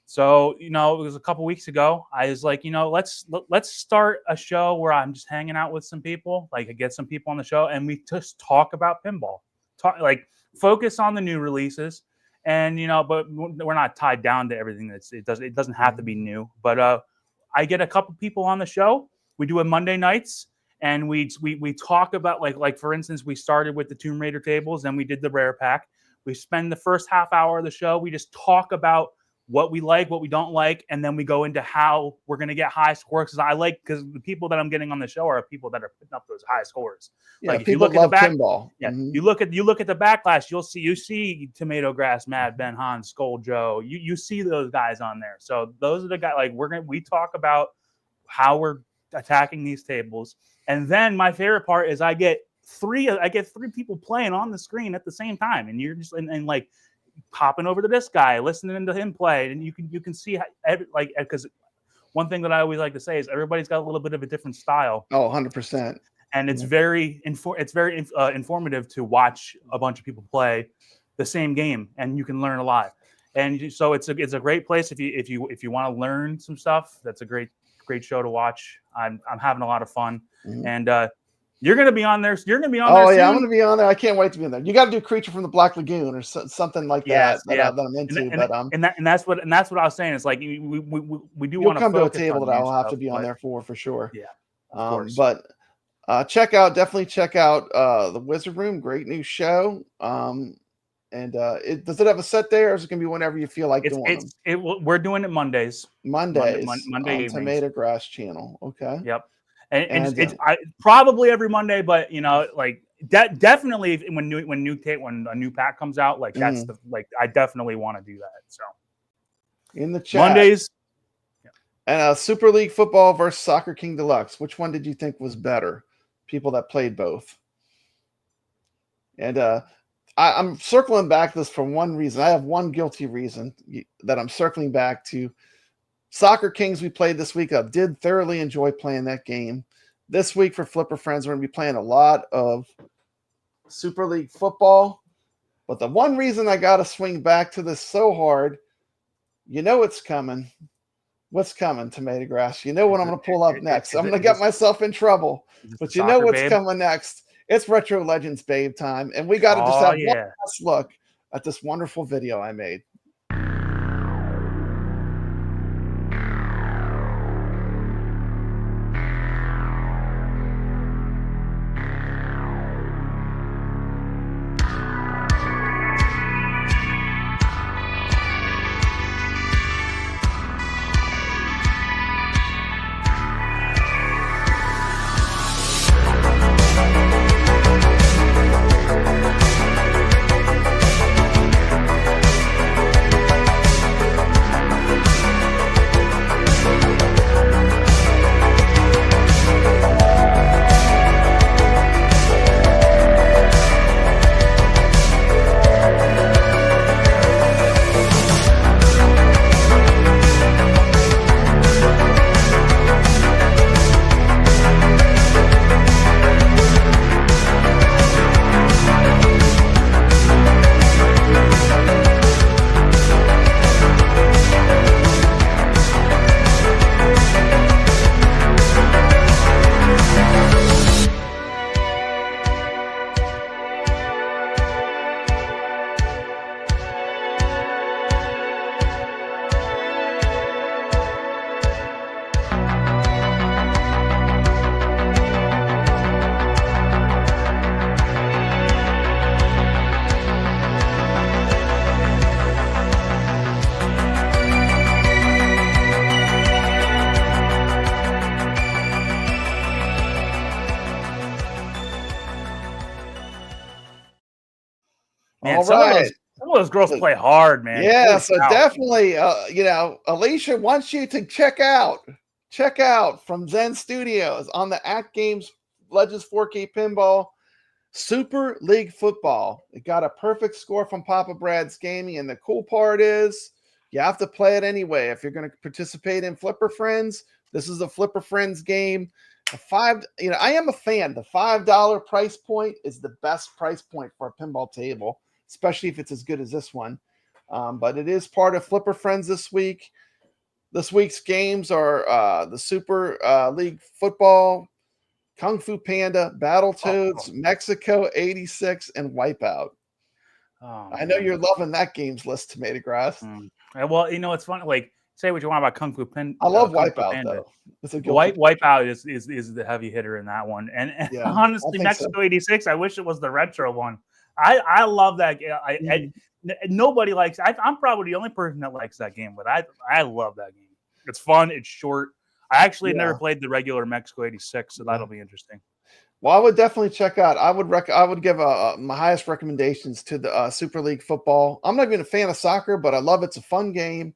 So you know, it was a couple weeks ago. I was like, you know, let's start a show where I'm just hanging out with some people. Like I get some people on the show, and we just talk about pinball. focus on the new releases. And but we're not tied down to everything. It doesn't have to be new. But I get a couple people on the show. We do it Monday nights, and we talk about like for instance, we started with the Tomb Raider tables, and we did the rare pack. We spend the first half hour of the show. We just talk about what we like, what we don't like, and then we go into how we're going to get high scores. Because the people that I'm getting on the show are people that are putting up those high scores. Yeah, like if people you look love at the pinball. Yeah, you look at the backlash. You see Tomato Grass, Mad Ben, Han, Skull Joe. You see those guys on there. So those are the guys. Like we talk about how we're attacking these tables, and then my favorite part is I get three people playing on the screen at the same time, and you're just and like popping over to this guy, listening to him play, and you can see how, because one thing that I always like to say is everybody's got a little bit of a different style. Oh, 100%. And it's very informative to watch a bunch of people play the same game, and you can learn a lot. And so it's a great place if you want to learn some stuff. That's a great show to watch. I'm having a lot of fun, and you're going to be on there. You're going to be on there. Oh yeah, soon. I'm going to be on there. I can't wait to be on there. You got to do Creature from the Black Lagoon or something like that. Yeah. That I'm into. And that's what I was saying. It's like we do want to come to a table that I'll have to be on there for sure. Yeah, of course. But definitely check out the Wizard Room. Great new show. And does it have a set day, or is it going to be whenever you feel like doing them? We're doing it Mondays. Monday on Tomato Grass channel. Okay. Yep. And it's probably every Monday, but definitely when a new pack comes out, like that's I definitely want to do that. So in the chat Mondays. And Super League Football versus Soccer King Deluxe. Which one did you think was better? People that played both. And I'm circling back to this for one reason. I have one guilty reason that I'm circling back to. Soccer Kings we played this week. I did thoroughly enjoy playing that game. This week for Flipper Friends, we're going to be playing a lot of Super League Football. But the one reason I got to swing back to this so hard, it's coming. What's coming, Tomato Grass? You know what I'm going to pull up next. I'm going to get myself in trouble. But you know what's coming next. It's Retro Legends Babe time. And we got to just have one last look at this wonderful video I made. Man, some of those girls play hard, man. Yeah, so definitely, Alicia wants you to check out from Zen Studios on the AtGames Legends 4K Pinball Super League Football. It got a perfect score from Papa Brad's Gaming, and the cool part is you have to play it anyway. If you're going to participate in Flipper Friends, this is the Flipper Friends game. I am a fan. The $5 price point is the best price point for a pinball table, especially if it's as good as this one. But it is part of Flipper Friends this week. This week's games are the Super League Football, Kung Fu Panda, Battletoads, Mexico 86, and Wipeout. Oh, I know man. you're loving that game's list, Tomato Grass. Well, it's funny. Like, say what you want about Kung Fu I love Kung Fu Wipeout Panda. though. It's a guilty Wipeout is the heavy hitter in that one. And Yeah, honestly, think so. Mexico '86. I wish it was the retro one. I love that. Nobody likes. I'm probably the only person that likes that game, but I love that game. It's fun. It's short. I actually never played the regular Mexico '86, so that'll be interesting. Well, I would definitely check out. I would give my highest recommendations to the Super League football. I'm not even a fan of soccer, but I love it's a fun game.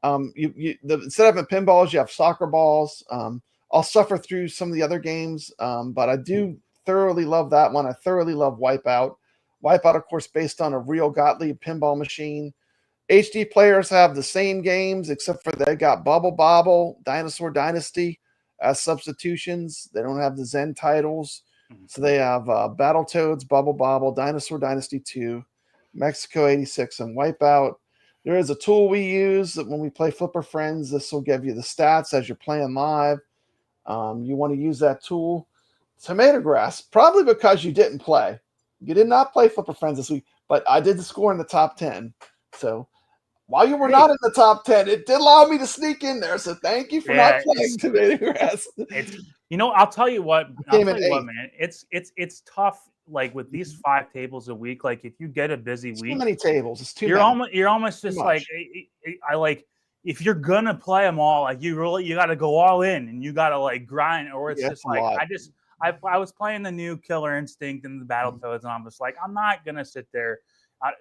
Instead of having pinballs, you have soccer balls. I'll suffer through some of the other games, but I do thoroughly love that one. I thoroughly love Wipeout. Wipeout, of course, based on a real Gottlieb pinball machine. HD players have the same games, except for they got Bubble Bobble, Dinosaur Dynasty as substitutions. They don't have the Zen titles. So they have Battletoads, Bubble Bobble, Dinosaur Dynasty 2, Mexico '86, and Wipeout. There is a tool we use when we play Flipper Friends. This will give you the stats as you're playing live. You want to use that tool. Tomato Grass, probably because you didn't play. You did not play Flipper Friends this week, but I did score in the top 10. So while you were not in the top 10, it did allow me to sneak in there. So thank you for not playing Tomato Grass. I'll tell you what, man. It's tough. Like with these 5 tables a week, like if you get a busy week, too many tables. It's too. You're almost just like I like if you're gonna play them all, like you got to go all in and you got to like grind, or it's just like I was playing the new Killer Instinct and the Battletoads, and I'm just like I'm not gonna sit there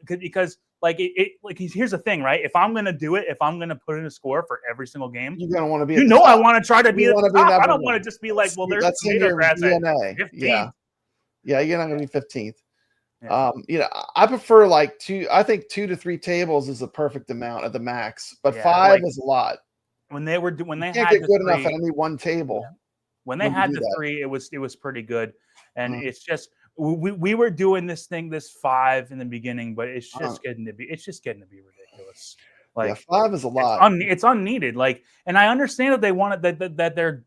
because. Like here's the thing, right? If I'm gonna do it, if I'm gonna put in a score for every single game, you're gonna want to be. I want to try to be at the top. I don't want to just be like, well, there's that's in your DNA. 15th. Yeah, you're not gonna be 15th. Yeah. I prefer like 2. I think 2 to 3 tables is the perfect amount at the max, but 5 is a lot. When they can't get good enough at any one table. When they had the 3, it was pretty good, and it's just. We were doing this 5 in the beginning, but it's just getting to be ridiculous. Like 5 is a lot. It's unneeded. Like, and I understand that they wanted that they're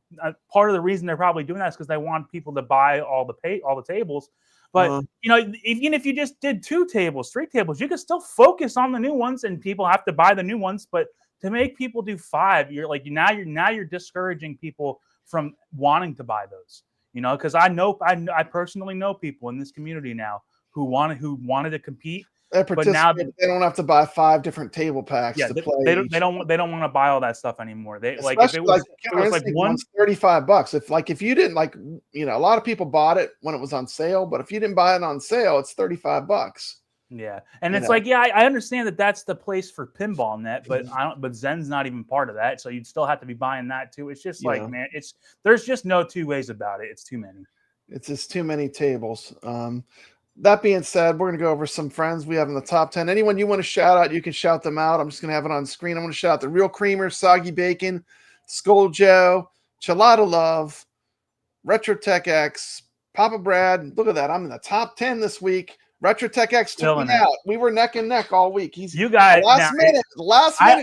part of the reason they're probably doing that is because they want people to buy all the tables. But even if you just did 2 tables, 3 tables, you could still focus on the new ones, and people have to buy the new ones. But to make people do 5, you're discouraging people from wanting to buy those. Because I personally know people in this community now who wanted to compete, but now they don't have to buy 5 different table packs to play. They don't want to buy all that stuff anymore. They Especially like if it was like one's $35. If you didn't a lot of people bought it when it was on sale, but if you didn't buy it on sale, it's $35. Yeah, and it's I understand that that's the place for Pinball Net, but But Zen's not even part of that, so you'd still have to be buying that too. It's just man, there's just no 2 ways about it. It's too many. It's just too many tables. That being said, we're gonna go over some friends we have in the top 10. Anyone you want to shout out, you can shout them out. I'm just gonna have it on screen. I'm gonna shout out the Real Creamer, Soggy Bacon, Skull Joe, Chelada Love, Retro Tech X, Papa Brad. Look at that! I'm in the top 10 this week. Retro Tech X took me out. We were neck and neck all week. Last minute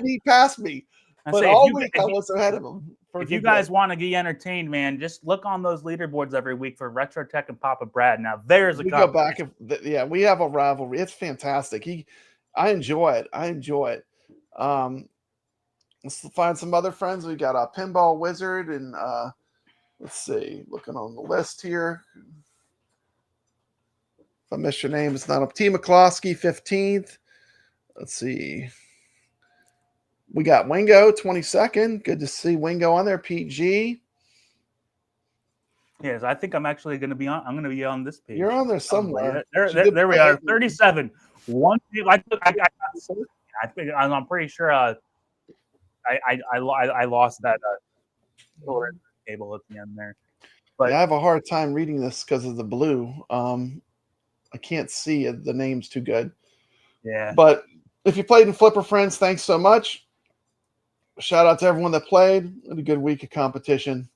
he passed me. But all week I was ahead of him. If you guys want to get entertained, man, just look on those leaderboards every week for Retro Tech and Papa Brad. Now there's we go back. We have a rivalry. It's fantastic. I enjoy it. Let's find some other friends. We got a Pinball Wizard and let's see, looking on the list here. If I missed your name, it's not up. T. McCloskey, 15th. Let's see. We got Wingo, 22nd. Good to see Wingo on there. PG. Yes, I think I'm actually going to be on. I'm going to be on this page. You're on there somewhere. There we are. 37. I'm pretty sure. I lost that table at the end there. But I have a hard time reading this because of the blue. I can't see the names too good. Yeah. But if you played in Flipper Friends, thanks so much. Shout out to everyone that played. Had a good week of competition.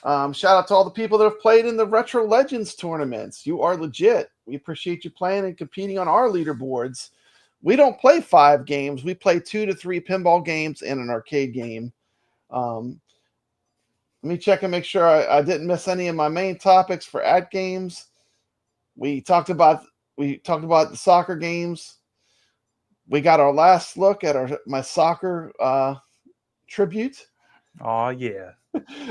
Shout out to all the people that have played in the Retro Legends tournaments. You are legit. We appreciate you playing and competing on our leaderboards. We don't play 5 games. We play 2 to 3 pinball games and an arcade game. Let me check and make sure I didn't miss any of my main topics for AtGames. We talked about We talked about the soccer games. We got our last look at my soccer tribute. Oh yeah.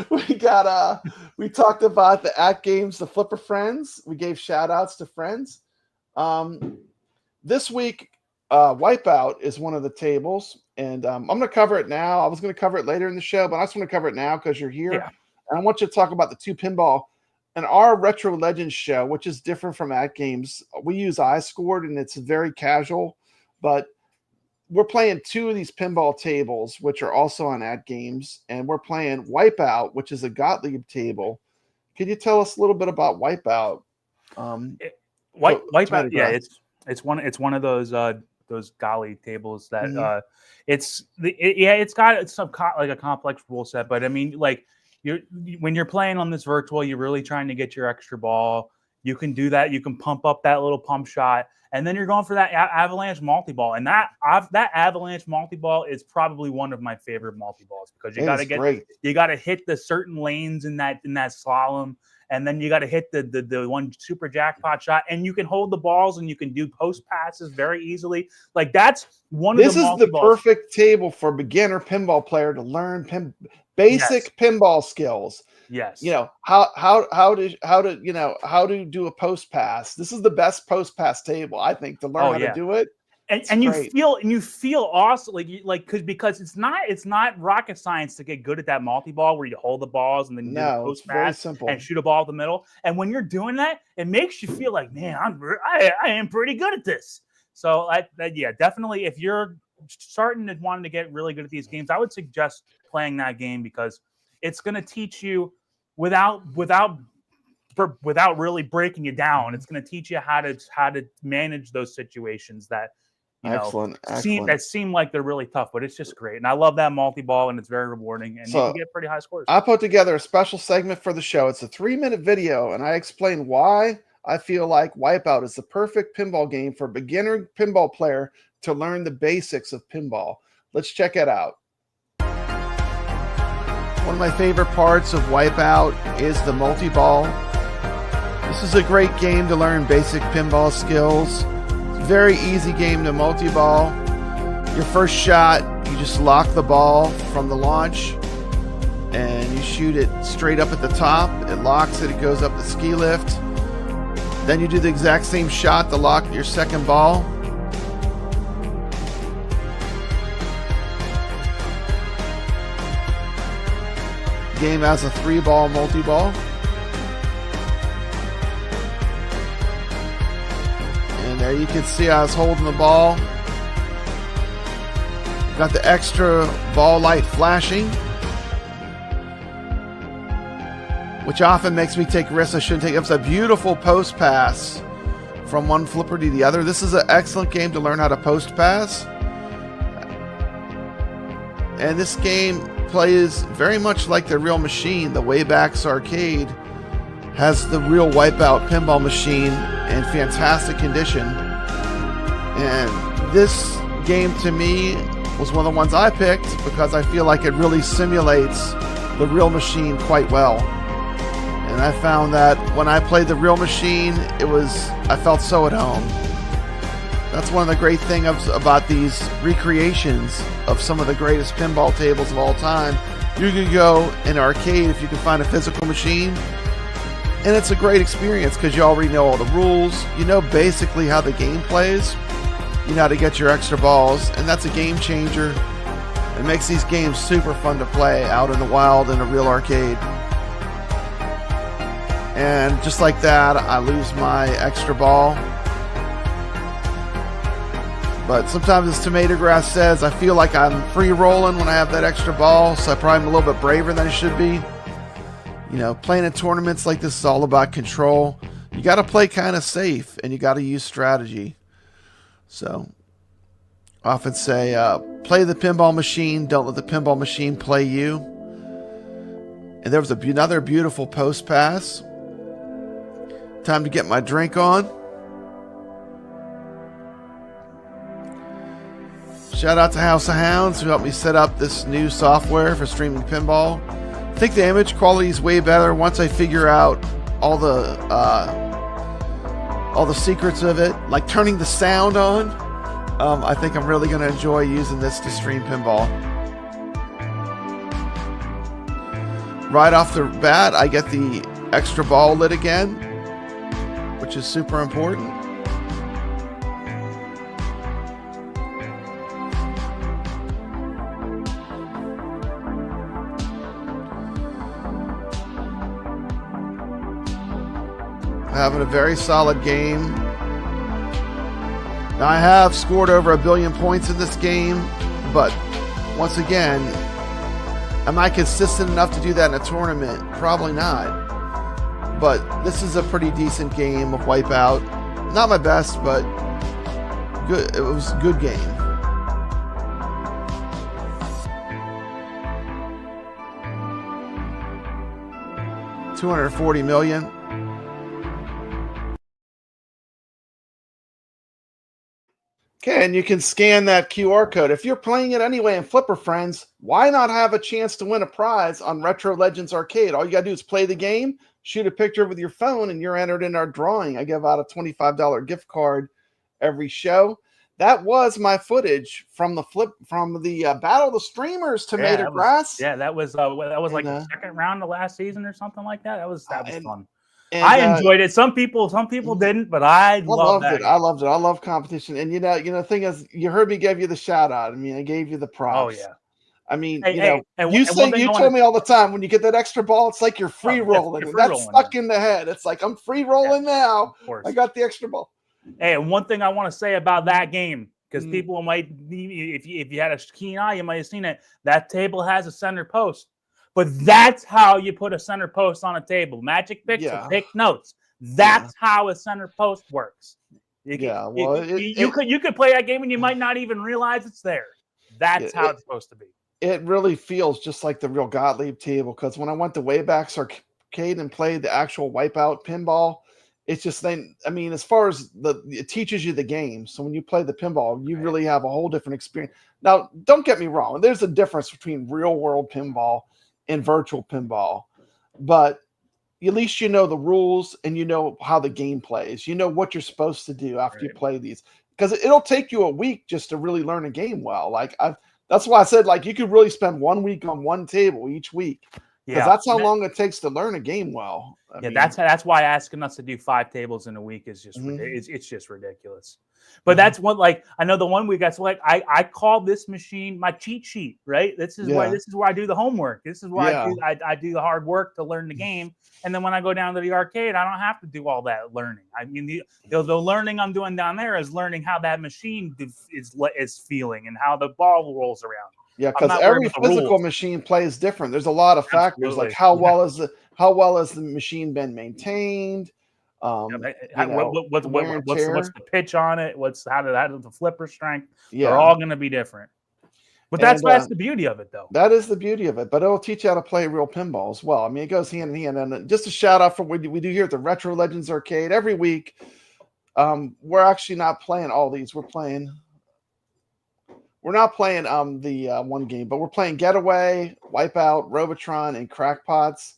We talked about the AtGames, the Flipper Friends. We gave shout outs to friends. This week, Wipe-Out is one of the tables, and I'm going to cover it now. I was going to cover it later in the show, but I just want to cover it now because you're here. Yeah. And I want you to talk about the two pinball. And our Retro Legends show, which is different from AtGames, we use I-scored, and it's very casual, but we're playing two of these pinball tables, which are also on AtGames, and we're playing Wipe-Out, which is a Gottlieb table. Could you tell us a little bit about Wipe-Out? Wipe-Out, yeah, it's one of those Gottlieb tables that it's got some like a complex rule set, but I mean, like when you're playing on this virtual, you're really trying to get your extra ball. You can do that. You can pump up that little pump shot, and then you're going for that avalanche multi-ball. And that avalanche multi-ball is probably one of my favorite multi-balls because you got to hit the certain lanes in that slalom, and then you got to hit the one super jackpot shot, and you can hold the balls and you can do post passes very easily. Like that's one of the multi-balls. This is the perfect table for beginner pinball player to learn basic pinball skills. Yes. You know, how to do a post pass. This is the best post pass table, I think, to learn how to do it. And you feel awesome because it's not rocket science to get good at that multi-ball where you hold the balls and then you do the post pass and shoot a ball at the middle. And when you're doing that, it makes you feel like, man, I am pretty good at this. So definitely if you're starting to wanting to get really good at these games, I would suggest playing that game because it's going to teach you without really breaking you down. It's going to teach you how to manage those situations that that seem like they're really tough, but it's just great. And I love that multi-ball, and it's very rewarding, and you can get pretty high scores. I put together a special segment for the show. It's a 3-minute video, and I explain why I feel like Wipe-Out is the perfect pinball game for a beginner pinball player to learn the basics of pinball. Let's check it out. One of my favorite parts of Wipe-Out is the multi-ball. This is a great game to learn basic pinball skills. Very easy game to multi-ball. Your first shot, you just lock the ball from the launch and you shoot it straight up at the top. It locks it, it goes up the ski lift. Then you do the exact same shot to lock your second ball. The game has a 3-ball multi-ball. And there you can see I was holding the ball. Got the extra ball light flashing, which often makes me take risks I shouldn't take. It's a beautiful post pass from one flipper to the other. This is an excellent game to learn how to post pass. And this game plays very much like the real machine. The Wayback Arcade has the real Wipe-Out pinball machine in fantastic condition. And this game to me was one of the ones I picked because I feel like it really simulates the real machine quite well. And I found that when I played the real machine, I felt so at home. That's one of the great things about these recreations of some of the greatest pinball tables of all time. You can go in an arcade if you can find a physical machine, and it's a great experience because you already know all the rules. You know basically how the game plays. You know how to get your extra balls, and that's a game changer. It makes these games super fun to play out in the wild in a real arcade. And just like that, I lose my extra ball. But sometimes, as Tomato Grass says, I feel like I'm free rolling when I have that extra ball, so I probably am a little bit braver than I should be. You know, playing in tournaments like this is all about control. You got to play kind of safe, and you got to use strategy. So, I often say, play the pinball machine, don't let the pinball machine play you. And there was another beautiful post pass. Time to get my drink on. Shout out to House of Hounds who helped me set up this new software for streaming pinball. I think the image quality is way better once I figure out all all the secrets of it, like turning the sound on. I think I'm really going to enjoy using this to stream pinball. Right off the bat, I get the extra ball lid again, which is super important. Having a very solid game. Now, I have scored over 1 billion points in this game, but once again, am I consistent enough to do that in a tournament? Probably not. But this is a pretty decent game of Wipe-Out. Not my best, but good. It was a good game. $240 million. Okay, and you can scan that QR code. If you're playing it anyway in Flipper Friends, why not have a chance to win a prize on Retro Legends Arcade? All you got to do is play the game, shoot a picture with your phone, and you're entered in our drawing. I give out a $25 gift card every show. That was my footage from the Battle of the Streamers, Tomato Grass. That was like the second round of last season or something like that. That was fun. And, I enjoyed it. Some people didn't, but I loved it. I loved it. I love competition. And the thing is, you heard me give you the shout out. I mean, I gave you the props. Oh yeah. I mean, you told me all the time when you get that extra ball, it's like you're free rolling. You're That's stuck in the head. It's like I'm free rolling now. Of course. I got the extra ball. Hey, and one thing I want to say about that game, because people might, if you had a keen eye, you might have seen it. That table has a center post. But that's how you put a center post on a table. Magic Picks or Pick Notes. That's how a center post works. You could play that game and you might not even realize it's there. That's how it's supposed to be. It really feels just like the real Gottlieb table, because when I went to Wayback's Arcade and played the actual Wipe-Out pinball, it's just as far as it teaches you the game. So when you play the pinball, you really have a whole different experience. Now, don't get me wrong. There's a difference between real world pinball and virtual pinball, but at least you know the rules and you know how the game plays. You know what you're supposed to do after you play these, because it'll take you a week just to really learn a game well. That's why I said you could really spend 1 week on one table each week, because that's how long it takes to learn a game well. I mean, that's why asking us to do 5 tables in a week is just it's just ridiculous. But that's one, I know the one week that's I call this machine my cheat sheet, right? This is where I do the homework. This is where I do the hard work to learn the game. And then when I go down to the arcade, I don't have to do all that learning. I mean, the learning I'm doing down there is learning how that machine is feeling and how the ball rolls around. Yeah, because every physical machine plays different. There's a lot of factors, like how well has the machine been maintained? What's the pitch on it? How does the flipper strength? They're all going to be different. But that's the beauty of it, though. That is the beauty of it. But it'll teach you how to play real pinball as well. I mean, it goes hand in hand. And just a shout out for what we do here at the Retro Legends Arcade every week. We're actually not playing all these. We're not playing the one game, but we're playing Getaway, Wipe-Out, Robotron, and Crackpots.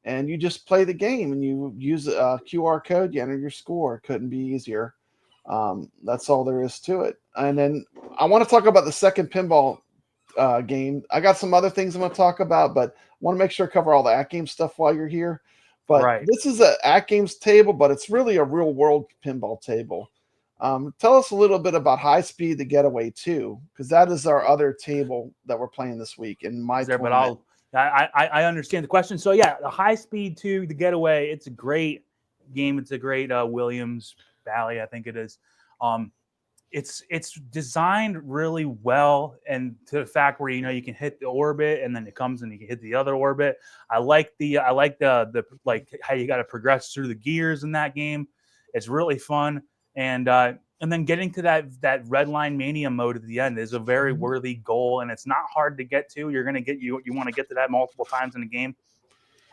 And you just play the game and you use a QR code, you enter your score. Couldn't be easier. That's all there is to it. And then I want to talk about the second pinball game. I got some other things I'm going to talk about, but I want to make sure I cover all the AtGames stuff while you're here. But this is an AtGames table, but it's really a real world pinball table. Tell us a little bit about High Speed, the Getaway too, because that is our other table that we're playing this week in my tournament. I understand the question. So yeah, the High Speed 2, the Getaway, it's a great game. It's a great Williams Valley, I think it is. It's designed really well, and to the fact where you can hit the orbit and then it comes and you can hit the other orbit. I like the how you got to progress through the gears in that game. It's really fun, and then getting to that red line mania mode at the end is a very worthy goal, and it's not hard to get to. You're gonna you want to get to that multiple times in the game,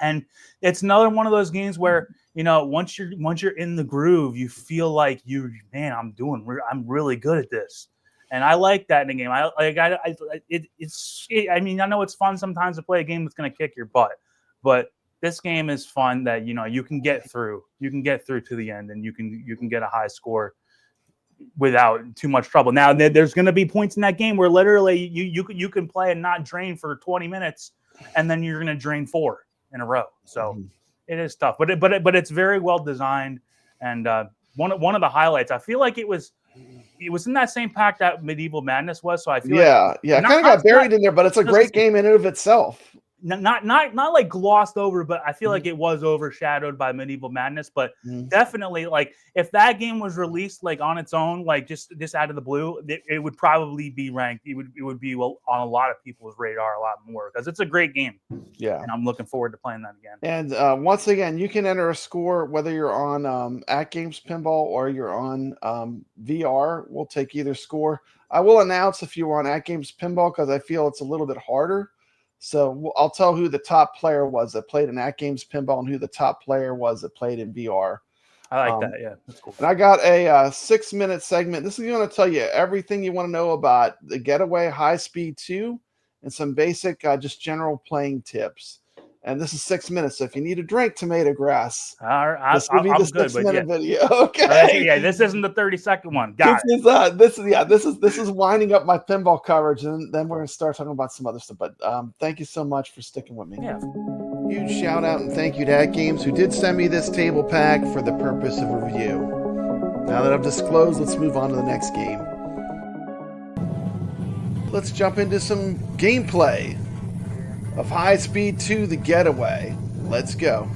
and it's another one of those games where once you're in the groove, you feel like I'm really good at this, and I like that in the game. I know it's fun sometimes to play a game that's gonna kick your butt, but this game is fun that, you know, you can get through to the end, and you can get a high score without too much trouble. Now, there's going to be points in that game where literally you can play and not drain for 20 minutes, and then you're going to drain 4 in a row. So it is tough, but it's very well designed. And one of the highlights, I feel like it was in that same pack that Medieval Madness was. So I feel it kind of got buried in there, but it's a great game in and of itself. Not like glossed over, but I feel like it was overshadowed by Medieval Madness. But definitely, like, if that game was released like on its own, like just out of the blue, it would probably be ranked. It would be on a lot of people's radar a lot more, because it's a great game. Yeah, and I'm looking forward to playing that again. And once again, you can enter a score whether you're on AtGames Pinball or you're on VR. We'll take either score. I will announce if you're on AtGames Pinball, because I feel it's a little bit harder. So I'll tell who the top player was that played in AtGames Pinball and who the top player was that played in VR. I like that. Yeah, that's cool. And I got a 6-minute segment. This is going to tell you everything you want to know about the Getaway High Speed 2 and some basic just general playing tips. And this is 6 minutes. So if you need a drink, tomato grass. I'm good. 6-minute video. Okay. Yeah, this isn't the 30-second one. This is winding up my pinball coverage, and then we're going to start talking about some other stuff. But thank you so much for sticking with me. Yeah. Huge shout out and thank you to AtGames, who did send me this table pack for the purpose of review. Now that I've disclosed, let's move on to the next game. Let's jump into some gameplay of High Speed 2, The Getaway. Let's go.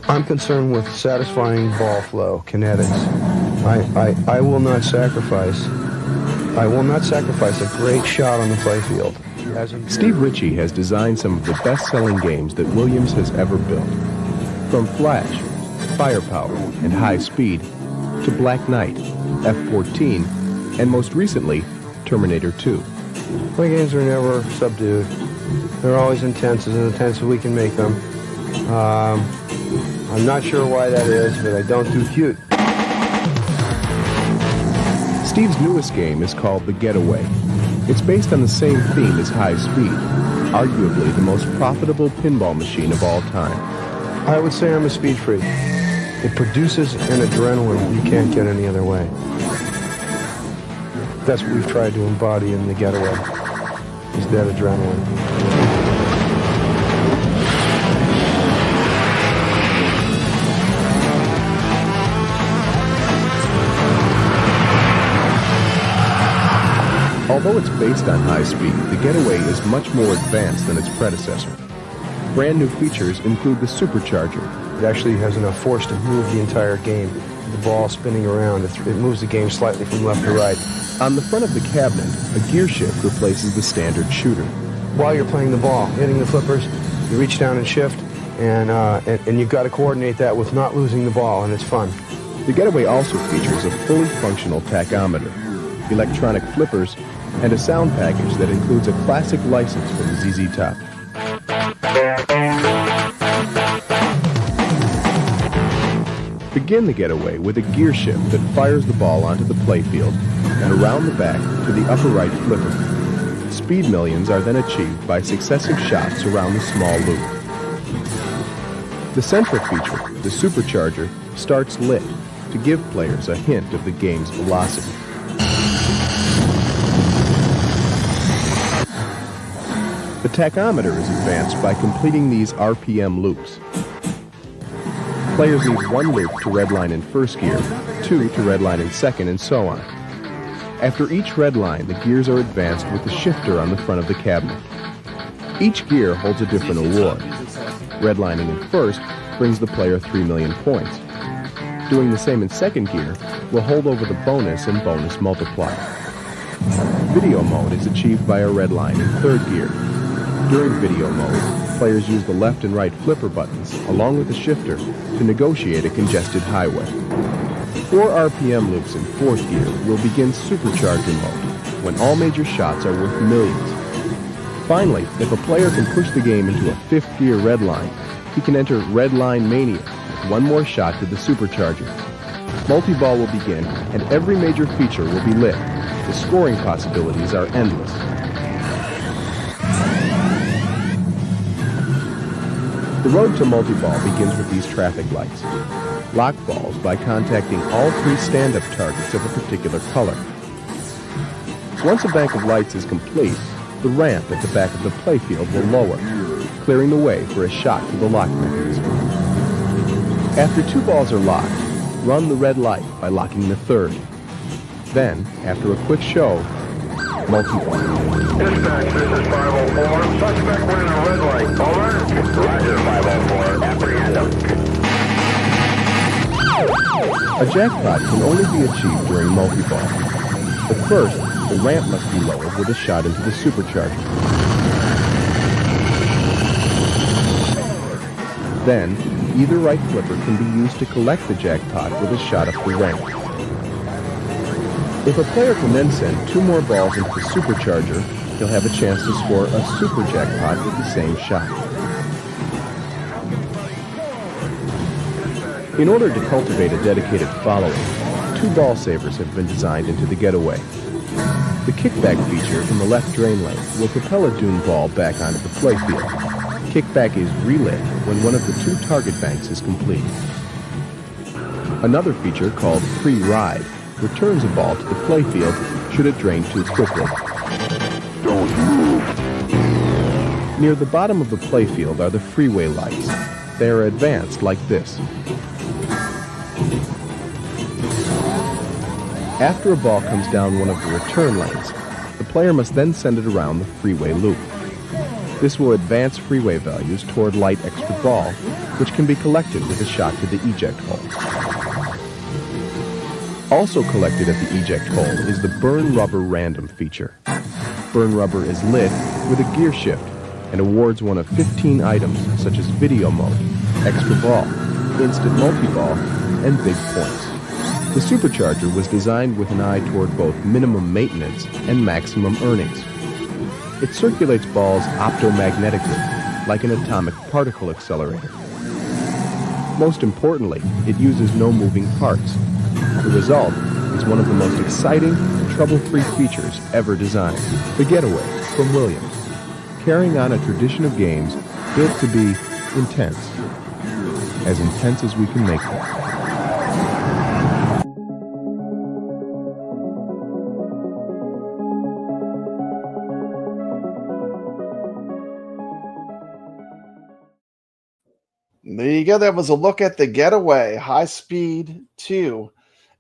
I'm concerned with satisfying ball flow, kinetics. I will not sacrifice. I will not sacrifice a great shot on the playfield. Steve Ritchie has designed some of the best-selling games that Williams has ever built. From Flash, Firepower, and High Speed, to Black Knight, F-14, and most recently, Terminator 2. My games are never subdued. They're always intense, as intense as we can make them. I'm not sure why that is, but I don't do cute. Steve's newest game is called The Getaway. It's based on the same theme as High Speed, arguably the most profitable pinball machine of all time. I would say I'm a speed freak. It produces an adrenaline you can't get any other way. That's what we've tried to embody in The Getaway, is that adrenaline. Although it's based on High Speed, The Getaway is much more advanced than its predecessor. Brand new features include the supercharger. It actually has enough force to move the entire game. The ball spinning around, it moves the game slightly from left to right. On the front of the cabinet, a gear shift replaces the standard shooter. While you're playing the ball, hitting the flippers, you reach down and shift, and you've got to coordinate that with not losing the ball, and it's fun. The Getaway also features a fully functional tachometer, electronic flippers, and a sound package that includes a classic license from the ZZ Top. Begin The Getaway with a gear shift that fires the ball onto the playfield and around the back to the upper right flipper. Speed millions are then achieved by successive shots around the small loop. The central feature, the supercharger, starts lit to give players a hint of the game's velocity. The tachometer is advanced by completing these RPM loops. Players need 1 loop to redline in first gear, 2 to redline in second, and so on. After each redline, the gears are advanced with the shifter on the front of the cabinet. Each gear holds a different award. Redlining in first brings the player 3 million points. Doing the same in second gear will hold over the bonus and bonus multiplier. Video mode is achieved by a redline in third gear. During video mode, players use the left and right flipper buttons, along with the shifter, to negotiate a congested highway. 4 RPM loops in fourth gear will begin supercharger mode, when all major shots are worth millions. Finally, if a player can push the game into a 5th gear redline, he can enter Redline Mania with 1 more shot to the supercharger. Multi-ball will begin, and every major feature will be lit. The scoring possibilities are endless. The road to multi-ball begins with these traffic lights. Lock balls by contacting all 3 stand-up targets of a particular color. Once a bank of lights is complete, the ramp at the back of the playfield will lower, clearing the way for a shot to the lock mechanism. After 2 balls are locked, run the red light by locking the 3rd. Then, after a quick show, multi-ball. Dispatch, this is 504. Suspect wearing a red light. Over. Roger, 504. Apprehend him. A jackpot can only be achieved during multi-ball. But first, the ramp must be lowered with a shot into the supercharger. Then, either right flipper can be used to collect the jackpot with a shot up the ramp. If a player can then send 2 more balls into the supercharger, he'll have a chance to score a super jackpot with the same shot. In order to cultivate a dedicated following, 2 ball savers have been designed into the Getaway. The kickback feature in the left drain lane will propel a dune ball back onto the playfield. Kickback is relit when one of the 2 target banks is complete. Another feature called Free Ride returns a ball to the playfield should it drain too quickly. Don't move. Near the bottom of the playfield are the freeway lights. They are advanced like this. After a ball comes down one of the return lanes, the player must then send it around the freeway loop. This will advance freeway values toward light extra ball, which can be collected with a shot to the eject hole. Also collected at the eject hole is the Burn Rubber Random feature. Burn Rubber is lit with a gear shift and awards one of 15 items such as video mode, extra ball, instant multi-ball, and big points. The supercharger was designed with an eye toward both minimum maintenance and maximum earnings. It circulates balls optomagnetically, like an atomic particle accelerator. Most importantly, it uses no moving parts. The result is one of the most exciting and trouble-free features ever designed. The Getaway from Williams, carrying on a tradition of games built to be intense as we can make them. There you go. That was a look at the Getaway High Speed 2.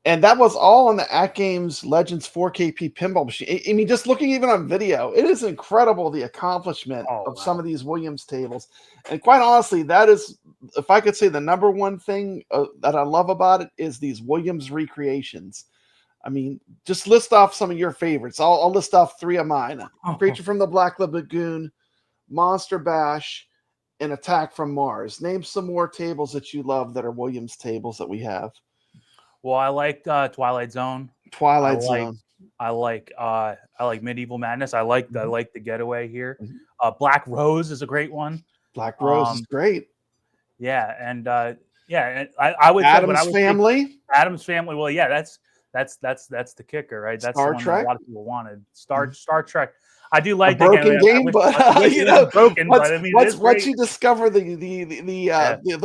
And that was all on the AtGames Legends 4KP pinball machine. I mean, just looking even on video, it is incredible the accomplishment of some of these Williams tables. And quite honestly, that is, if I could say the number one thing that I love about it is these Williams recreations. I mean, just list off some of your favorites. I'll list off 3 of mine. Creature from the Black Lagoon, Monster Bash, and Attack from Mars. Name some more tables that you love that are Williams tables that we have. Well, I like Twilight Zone. Twilight Zone. I like Medieval Madness. I like the Getaway here. Black Rose is a great one. Black Rose is great. Yeah, and I would Adam's Family. Adam's Family. Well, yeah, that's the kicker, right? That's Star the one Trek. that a lot of people wanted. Star Trek. I do like a broken game, but you know, broken. Once, but I mean, once you discover the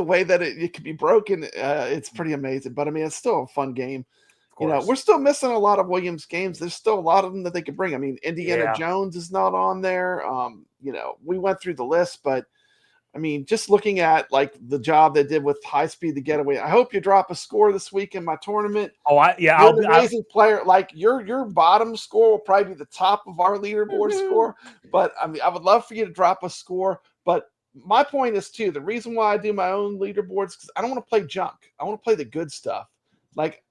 way that it can be broken, it's pretty amazing. But I mean, it's still a fun game. You know, we're still missing a lot of Williams games. There's still a lot of them that they could bring. I mean, Indiana Jones is not on there. You know, we went through the list, but I mean, just looking at like the job they did with High Speed the Getaway. I hope you drop a score this week in my tournament. You're an amazing player. Like your bottom score will probably be the top of our leaderboard score. But I mean, I would love for you to drop a score. But my point is too, the reason why I do my own leaderboards because I don't want to play junk. I want to play the good stuff. Like,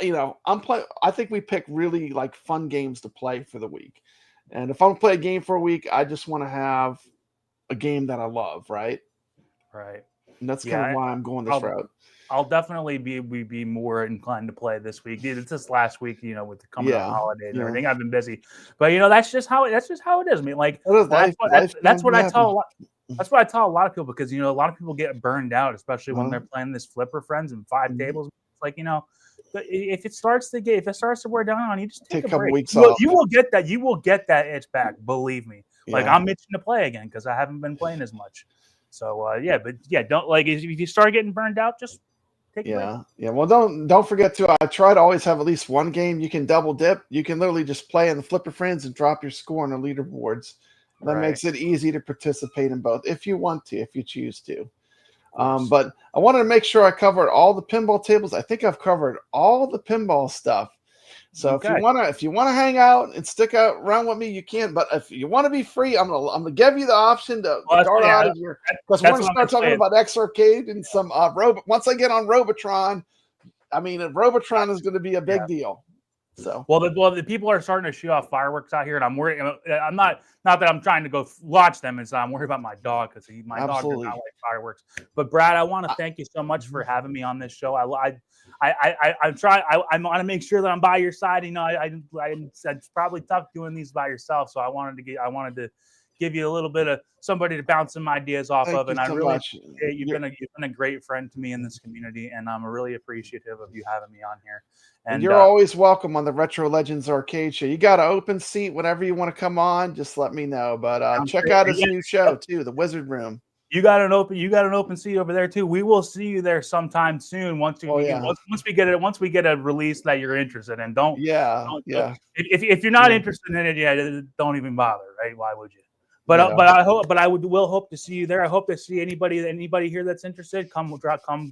you know, I think we pick really like fun games to play for the week. And if I'm gonna play a game for a week, I just want to have a game that I love, right? Right. And that's kind of why I'm going this route. I'll definitely be more inclined to play this week. It's just last week, you know, with the coming up holidays and everything. I've been busy, but you know, that's just how it is. I mean, like that's what I tell a lot. That's what I tell a lot of people because you know a lot of people get burned out, especially when they're playing this flipper friends and 5 tables. It's like, you know, if it starts to wear down on you, just take a couple break. weeks off. You will get that. You will get that itch back. Believe me. Like Yeah. I'm itching to play again because I haven't been playing as much. So don't like if you start getting burned out, just take a break. Yeah. Well, don't forget to. I try to always have at least one game you can double dip. You can literally just play in the Flipper Friends and drop your score on the leaderboards. That makes it easy to participate in both if you want to, if you choose to. But I wanted to make sure I covered all the pinball tables. I think I've covered all the pinball stuff. So if you wanna hang out and stick around with me, you can. But if you want to be free, I'm gonna give you the option to start out of here because we're gonna start talking about X-Arcade and some once I get on Robotron. I mean, Robotron is going to be a big deal. So the people are starting to shoot off fireworks out here, and I'm worried. I'm not that I'm trying to go watch them. I'm worried about my dog because my dog does not like fireworks. But Brad, I want to thank you so much for having me on this show. I'm trying. I want to make sure that I'm by your side. You know, it's probably tough doing these by yourself. So I wanted to give you a little bit of somebody to bounce some ideas off of. And I really appreciate you've been a great friend to me in this community, and I'm really appreciative of you having me on here. And you're always welcome on the Retro Legends Arcade Show. You got an open seat whenever you want to come on. Just let me know. But check out his new show too, The Wizard Room. You got an open seat over there too. We will see you there sometime soon. Once we get a release that you're interested in. If you're not interested in it, don't even bother. Right? Why would you? But I will hope to see you there. I hope to see anybody here that's interested. Come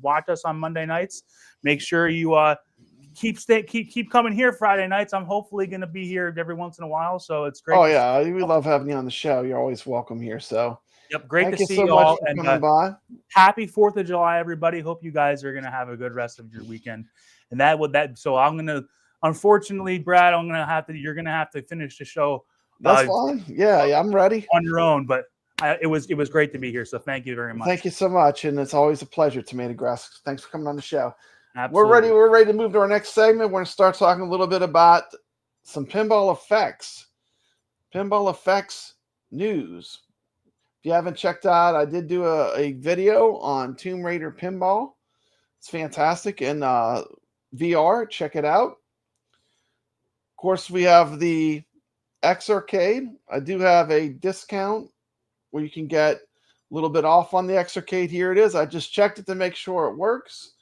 watch us on Monday nights. Make sure you keep coming here Friday nights. I'm hopefully going to be here every once in a while. So it's great. Oh yeah, we love having you on the show. You're always welcome here. So. Yep, great to see you all. And happy 4th of July, everybody. Hope you guys are going to have a good rest of your weekend. And so I'm going to, unfortunately, Brad, you're going to have to finish the show. That's fine. Yeah, I'm ready. On your own, but it was great to be here. So thank you very much. Thank you so much. And it's always a pleasure, Tomato Grass. Thanks for coming on the show. Absolutely. We're ready to move to our next segment. We're going to start talking a little bit about some pinball effects. Pinball effects news. If you haven't checked out, I did do a video on Tomb Raider Pinball. It's fantastic in VR. Check it out. Of course, we have the X-Arcade. I do have a discount where you can get a little bit off on the X-Arcade. Here it is. I just checked it to make sure it works.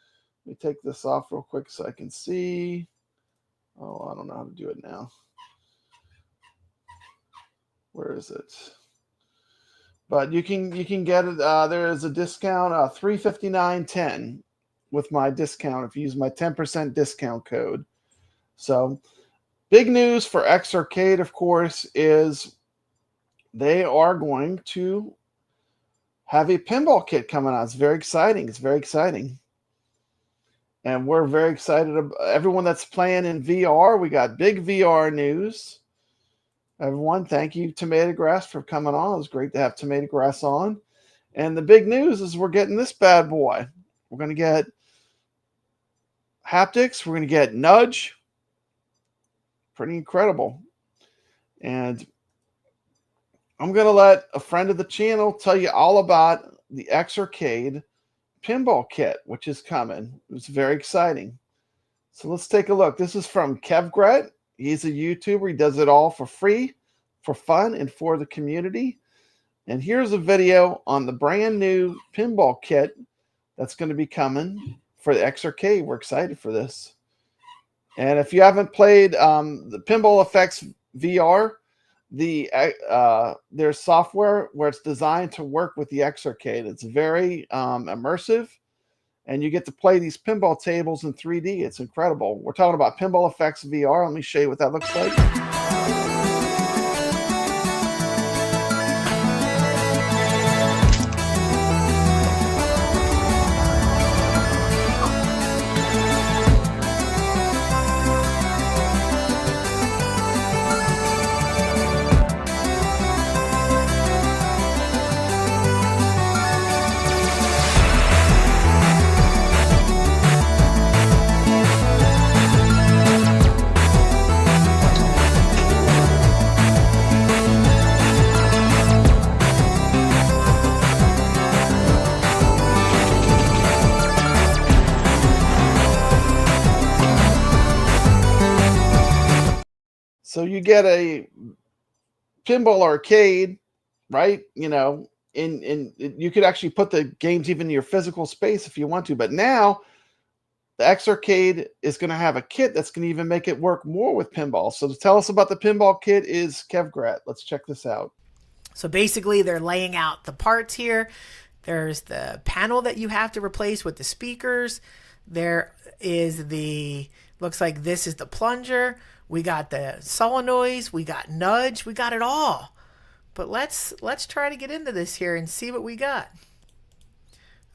Let me take this off real quick so I can see. Oh, I don't know how to do it now. Where is it? But you can get it. There is a discount, $359.10 with my discount if you use my 10% discount code. So big news for X-Arcade, of course, is they are going to have a pinball kit coming out. It's very exciting. It's very exciting. And we're very excited about everyone that's playing in VR. We got big VR news. Everyone, thank you, Tomato Grass, for coming on. It was great to have Tomato Grass on. And the big news is we're getting this bad boy. We're going to get haptics. We're going to get nudge. Pretty incredible. And I'm going to let a friend of the channel tell you all about the X-Arcade Pinball Kit, which is coming. It's very exciting. So let's take a look. This is from Kevgret. He's a YouTuber. He does it all for free, for fun, and for the community. And here's a video on the brand new pinball kit that's going to be coming for the X-Arcade. We're excited for this. And if you haven't played the Pinball FX VR, there's software where it's designed to work with the X-Arcade. It's very immersive. And you get to play these pinball tables in 3D. It's incredible. We're talking about Pinball FX VR. Let me show you what that looks like. So you get a pinball arcade, right? You know, in you could actually put the games even in your physical space if you want to. But now the X-Arcade is going to have a kit that's going to even make it work more with pinball. So to tell us about the pinball kit is kevgret. Let's check this out. So basically they're laying out the parts here. There's the panel that you have to replace with the speakers. There is the, looks like this is the plunger. We got the solenoids. We got nudge. We got it all. But let's try to get into this here and see what we got.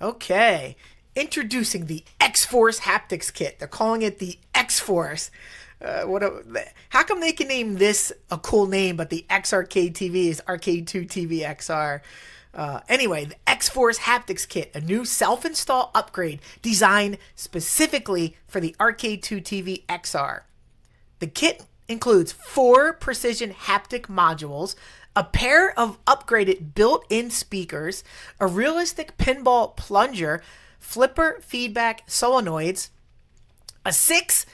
Okay. Introducing the X-Force Haptics Kit. They're calling it the X-Force. How come they can name this a cool name, but the X-Arcade TV is Arcade 2 TV XR? Anyway, the X-Force Haptics Kit, a new self-install upgrade designed specifically for the Arcade 2 TV XR. The kit includes 4 precision haptic modules, a pair of upgraded built-in speakers, a realistic pinball plunger, flipper feedback solenoids, a 6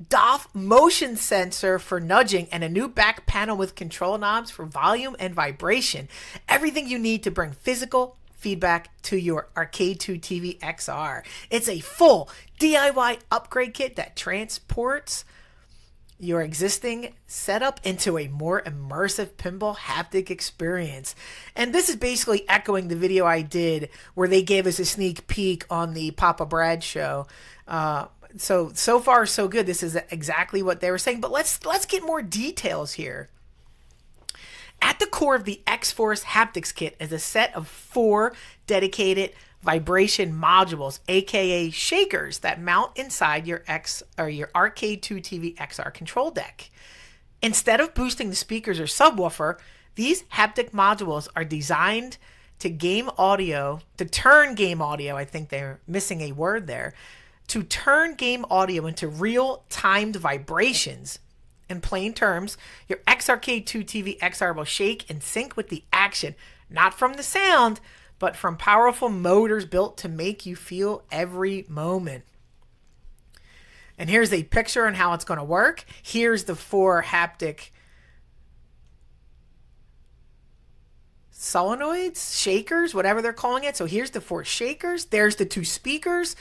DOF motion sensor for nudging, and a new back panel with control knobs for volume and vibration. Everything you need to bring physical feedback to your Arcade 2 TV XR. It's a full DIY upgrade kit that transports your existing setup into a more immersive pinball haptic experience. And this is basically echoing the video I did where they gave us a sneak peek on the Papa Brad show. So far so good. This is exactly what they were saying, but let's get more details here. At the core of the X-Force Haptics Kit is a set of 4 dedicated vibration modules, aka shakers, that mount inside your Arcade 2 TV XR control deck. Instead of boosting the speakers or subwoofer, these haptic modules are designed to turn game audio, I think they're missing a word there, to turn game audio into real timed vibrations. In plain terms, your X-Arcade 2 TV XR will shake and sync with the action, not from the sound, but from powerful motors built to make you feel every moment. And here's a picture on how it's going to work. Here's the 4 haptic solenoids, shakers, whatever they're calling it. So here's the 4 shakers. There's the 2 speakers.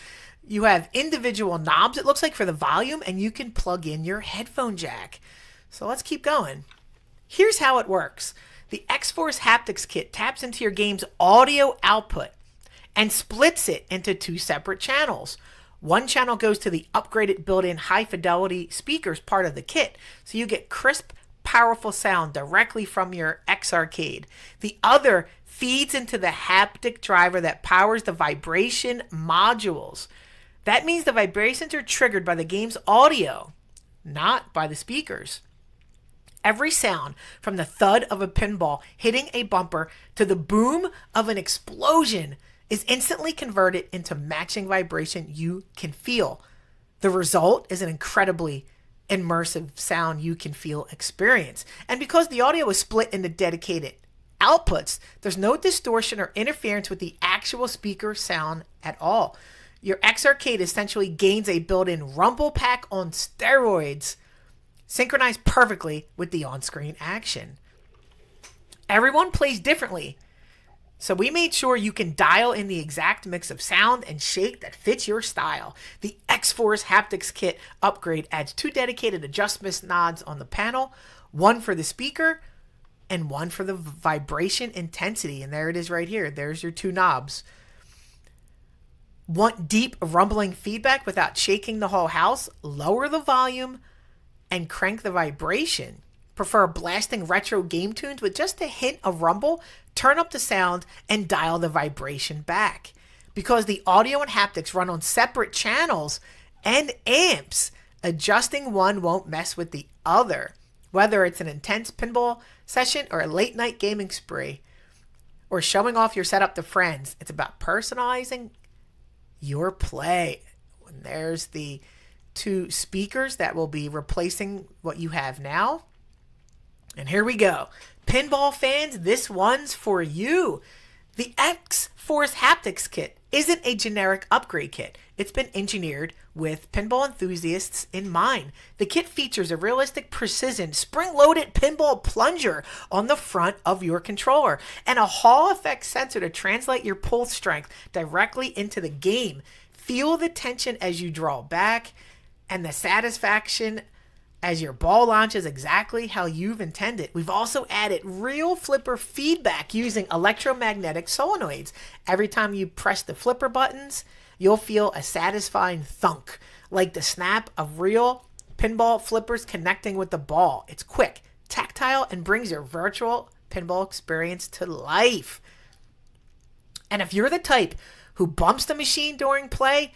You have individual knobs, it looks like, for the volume, and you can plug in your headphone jack. So let's keep going. Here's how it works. The X-Force Haptics Kit taps into your game's audio output and splits it into 2 separate channels. One channel goes to the upgraded built-in high-fidelity speakers part of the kit, so you get crisp, powerful sound directly from your X-Arcade. The other feeds into the haptic driver that powers the vibration modules. That means the vibrations are triggered by the game's audio, not by the speakers. Every sound, from the thud of a pinball hitting a bumper to the boom of an explosion, is instantly converted into matching vibration you can feel. The result is an incredibly immersive sound you can feel experience. And because the audio is split into dedicated outputs, there's no distortion or interference with the actual speaker sound at all. Your X-Arcade essentially gains a built-in rumble pack on steroids, synchronized perfectly with the on-screen action. Everyone plays differently, so we made sure you can dial in the exact mix of sound and shake that fits your style. The X-Force Haptics Kit upgrade adds 2 dedicated adjustment nods on the panel, one for the speaker and one for the vibration intensity. And there it is right here. There's your 2 knobs. Want deep rumbling feedback without shaking the whole house? Lower the volume and crank the vibration. Prefer blasting retro game tunes with just a hint of rumble? Turn up the sound and dial the vibration back. Because the audio and haptics run on separate channels and amps, adjusting one won't mess with the other. Whether it's an intense pinball session or a late night gaming spree, or showing off your setup to friends, it's about personalizing your play. And there's the 2 speakers that will be replacing what you have now. And here we go. Pinball fans, this one's for you. The X-Force Haptics Kit isn't a generic upgrade kit. It's been engineered with pinball enthusiasts in mind. The kit features a realistic precision spring-loaded pinball plunger on the front of your controller and a Hall effect sensor to translate your pull strength directly into the game. Feel the tension as you draw back and the satisfaction as your ball launches exactly how you've intended. We've also added real flipper feedback using electromagnetic solenoids. Every time you press the flipper buttons, you'll feel a satisfying thunk, like the snap of real pinball flippers connecting with the ball. It's quick, tactile, and brings your virtual pinball experience to life. And if you're the type who bumps the machine during play,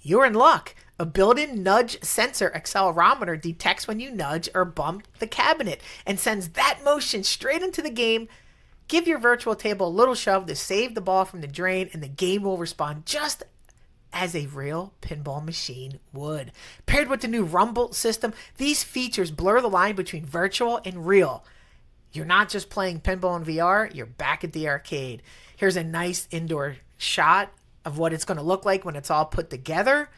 you're in luck. A built-in nudge sensor accelerometer detects when you nudge or bump the cabinet and sends that motion straight into the game. Give your virtual table a little shove to save the ball from the drain, and the game will respond just as a real pinball machine would. Paired with the new rumble system, these features blur the line between virtual and real. You're not just playing pinball in VR, you're back at the arcade. Here's a nice indoor shot of what it's going to look like when it's all put together.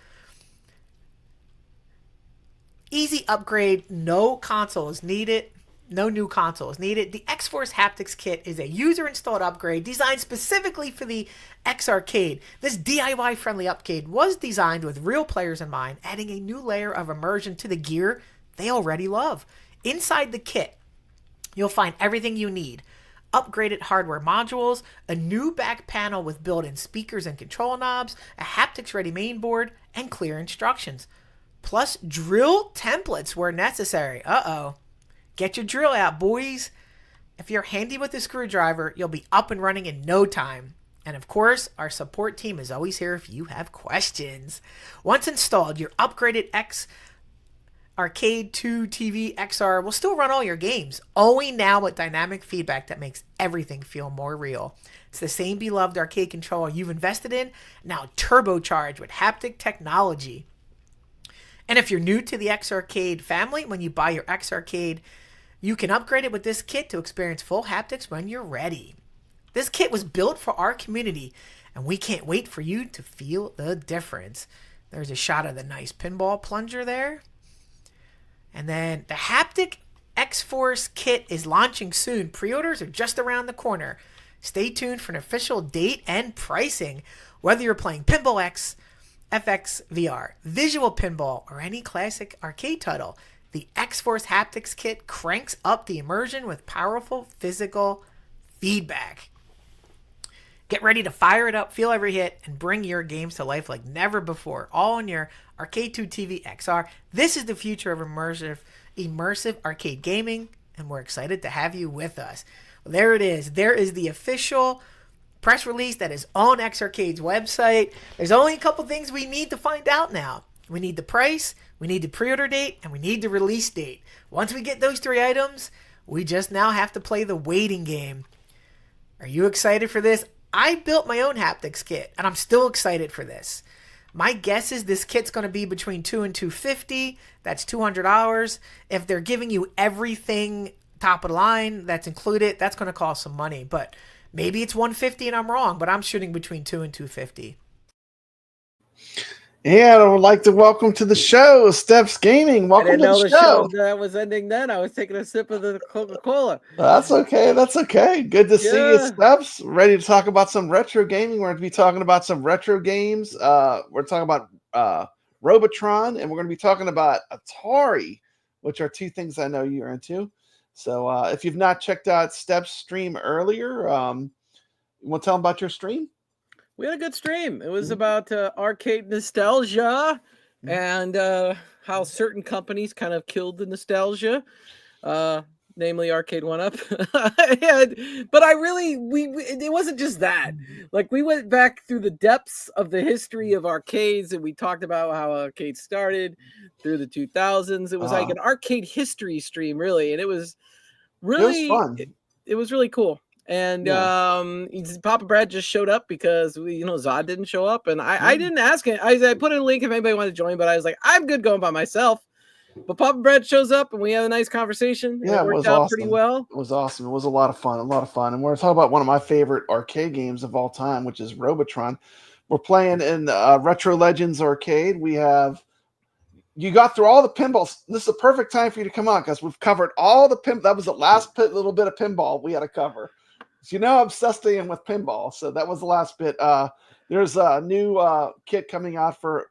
Easy upgrade, no console is needed. No new console is needed. The X-Force Haptics Kit is a user-installed upgrade designed specifically for the X-Arcade. This DIY-friendly upgrade was designed with real players in mind, adding a new layer of immersion to the gear they already love. Inside the kit, you'll find everything you need. Upgraded hardware modules, a new back panel with built-in speakers and control knobs, a haptics-ready main board, and clear instructions. Plus drill templates where necessary. Get your drill out, boys. If you're handy with a screwdriver, you'll be up and running in no time. And of course, our support team is always here if you have questions. Once installed, your upgraded X-Arcade 2 TV XR will still run all your games, only now with dynamic feedback that makes everything feel more real. It's the same beloved arcade controller you've invested in, now turbocharged with haptic technology. And if you're new to the X-Arcade family, when you buy your X-Arcade, you can upgrade it with this kit to experience full haptics when you're ready. This kit was built for our community, and we can't wait for you to feel the difference. There's a shot of the nice pinball plunger there. And then the Haptic X-Force kit is launching soon. Pre-orders are just around the corner. Stay tuned for an official date and pricing. Whether you're playing Pinball FX VR, Visual Pinball, or any classic arcade title, the X-Force Haptics Kit cranks up the immersion with powerful physical feedback. Get ready to fire it up, feel every hit, and bring your games to life like never before, all on your Arcade 2 TV XR. This is the future of immersive arcade gaming, and we're excited to have you with us. Well, there it is. There is the official press release that is on X-Arcade's website. There's only a couple things we need to find out now. We need the price, we need the pre-order date, and we need the release date. Once we get those three items, we just now have to play the waiting game. Are you excited for this? I built my own haptics kit, and I'm still excited for this. My guess is this kit's going to be between $200 and $250. That's $200. If they're giving you everything top of the line that's included, that's going to cost some money. But maybe it's $150 and I'm wrong, but I'm shooting between $200 and $250. And I would like to welcome to the show Steps Gaming. Welcome to the show. That was ending then. I was taking a sip of the Coca-Cola. That's okay. That's okay. Good to see you, Steps. Ready to talk about some retro gaming. We're going to be talking about some retro games. We're talking about Robotron, and we're going to be talking about Atari, which are two things I know you're into. So if you've not checked out Steps' stream earlier, you want to tell them about your stream? We had a good stream. It was about arcade nostalgia and how certain companies kind of killed the nostalgia, namely Arcade 1-Up. But it wasn't just that. Like, we went back through the depths of the history of arcades, and we talked about how arcades started through the 2000s. It was like an arcade history stream, really, and it was really fun. It was really cool. And Papa Brad just showed up because Zod didn't show up, and I didn't ask him. I put in a link if anybody wanted to join, but I was like, I'm good going by myself. But Papa Brad shows up, and we had a nice conversation. Yeah, it worked out pretty well. It was awesome. It was a lot of fun. And we're talking about one of my favorite arcade games of all time, which is Robotron. We're playing in Retro Legends Arcade. You got through all the pinballs. This is a perfect time for you to come on because we've covered all the that was the last little bit of pinball we had to cover. So I'm obsessed with pinball. So that was the last bit. There's a new kit coming out for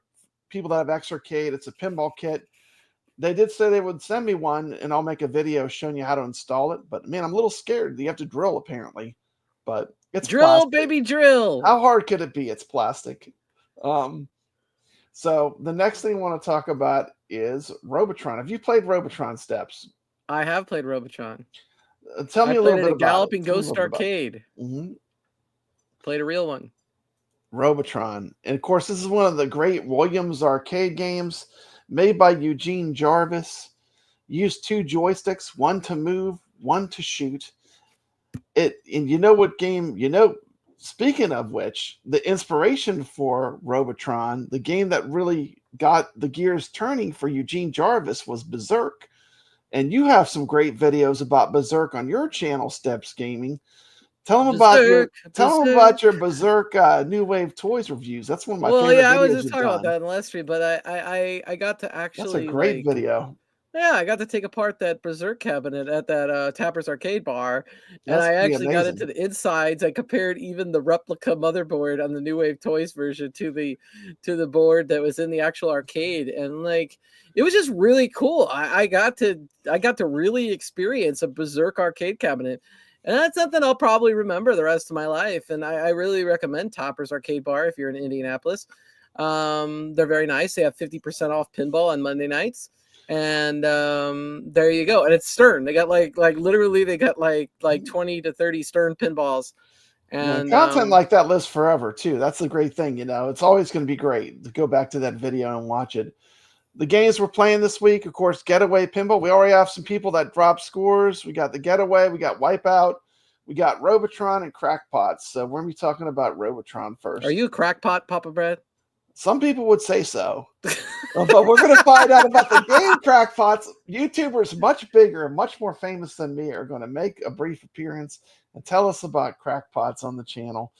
people that have X-Arcade. It's a pinball kit. They did say they would send me one, and I'll make a video showing you how to install it. But man, I'm a little scared. You have to drill apparently, but it's drill, plastic. baby, drill. How hard could it be? It's plastic. So the next thing I want to talk about is Robotron. Have you played Robotron, Steps? I have played Robotron. Tell me a little bit about Galloping Ghost Arcade. Played a real one. Robotron. And of course, this is one of the great Williams arcade games made by Eugene Jarvis. Used 2 joysticks, one to move, one to shoot. And you know what game, speaking of which, the inspiration for Robotron, the game that really got the gears turning for Eugene Jarvis was Berserk. And you have some great videos about Berserk on your channel, Steps Gaming. Tell them about your Berserk New Wave Toys reviews. That's one of my favorite videos. I was just talking about that in the last stream, but I got to actually. That's a great video. Yeah, I got to take apart that Berserk cabinet at that Tapper's Arcade Bar, and I actually got into the insides. I compared even the replica motherboard on the New Wave Toys version to the board that was in the actual arcade, and it was just really cool. I got to really experience a Berserk arcade cabinet, and that's something I'll probably remember the rest of my life. And I really recommend Tapper's Arcade Bar if you're in Indianapolis. They're very nice. They have 50% off pinball on Monday nights. And there you go. And it's Stern. They got literally they got like 20 to 30 Stern pinballs. And content like that lives forever too. That's the great thing, It's always going to be great to go back to that video and watch it. The games we're playing this week, of course, Getaway Pinball. We already have some people that dropped scores. We got the Getaway, we got Wipe-Out, we got Robotron and Crackpots. So we're going to be talking about Robotron first. Are you a crackpot, Papa Brad? Some people would say so. But we're going to find out about the game Crackpots. YouTubers much bigger and much more famous than me are going to make a brief appearance and tell us about Crackpots on the channel.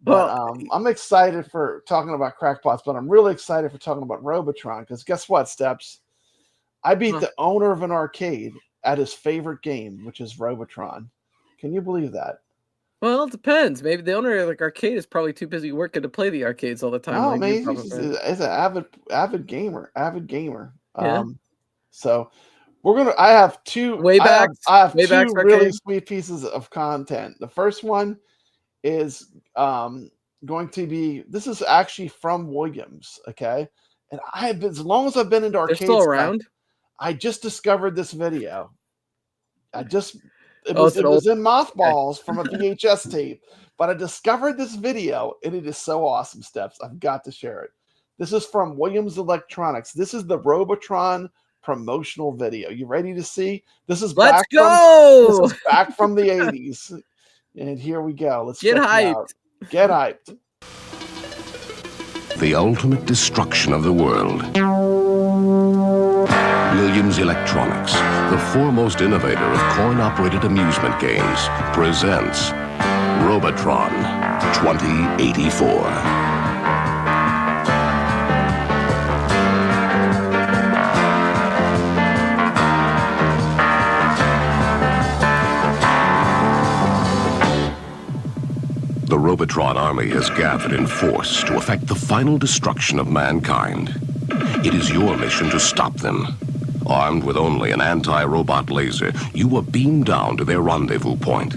But I'm excited for talking about Crackpots, but I'm really excited for talking about Robotron because guess what, Steps? I beat the owner of an arcade at his favorite game, which is Robotron. Can you believe that? Well, it depends. Maybe the owner of the arcade is probably too busy working to play the arcades all the time. Oh, man, he's an avid gamer. Yeah. So I have two Wayback. I have two really sweet pieces of content. The first one is going to be, this is actually from Williams, okay? And I have been, as long as I've been into arcades, still around. I just discovered this video. It was in mothballs from a VHS tape, but I discovered this video and it is so awesome, Steps. I've got to share it. This is from Williams Electronics. This is the Robotron promotional video. You ready to see? This is back from the 80s. And here we go. Let's get hyped. Get hyped. The ultimate destruction of the world. Williams Electronics, the foremost innovator of coin-operated amusement games, presents Robotron 2084. The Robotron army has gathered in force to effect the final destruction of mankind. It is your mission to stop them. Armed with only an anti-robot laser, you are beamed down to their rendezvous point.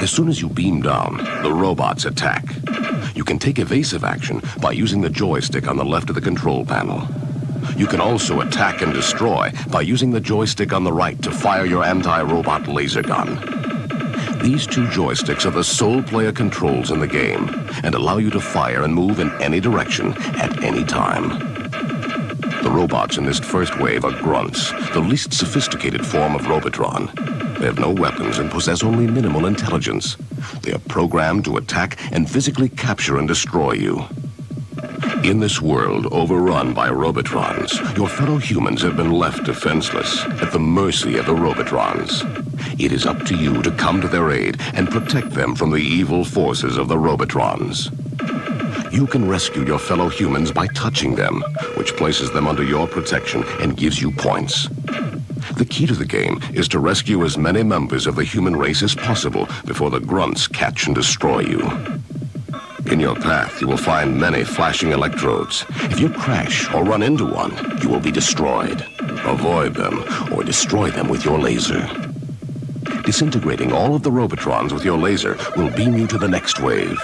As soon as you beam down, the robots attack. You can take evasive action by using the joystick on the left of the control panel. You can also attack and destroy by using the joystick on the right to fire your anti-robot laser gun. These two joysticks are the sole player controls in the game and allow you to fire and move in any direction at any time. The robots in this first wave are grunts, the least sophisticated form of Robotron. They have no weapons and possess only minimal intelligence. They are programmed to attack and physically capture and destroy you. In this world overrun by Robotrons, your fellow humans have been left defenseless, at the mercy of the Robotrons. It is up to you to come to their aid and protect them from the evil forces of the Robotrons. You can rescue your fellow humans by touching them, which places them under your protection and gives you points. The key to the game is to rescue as many members of the human race as possible before the grunts catch and destroy you. In your path, you will find many flashing electrodes. If you crash or run into one, you will be destroyed. Avoid them or destroy them with your laser. Disintegrating all of the Robotrons with your laser will beam you to the next wave.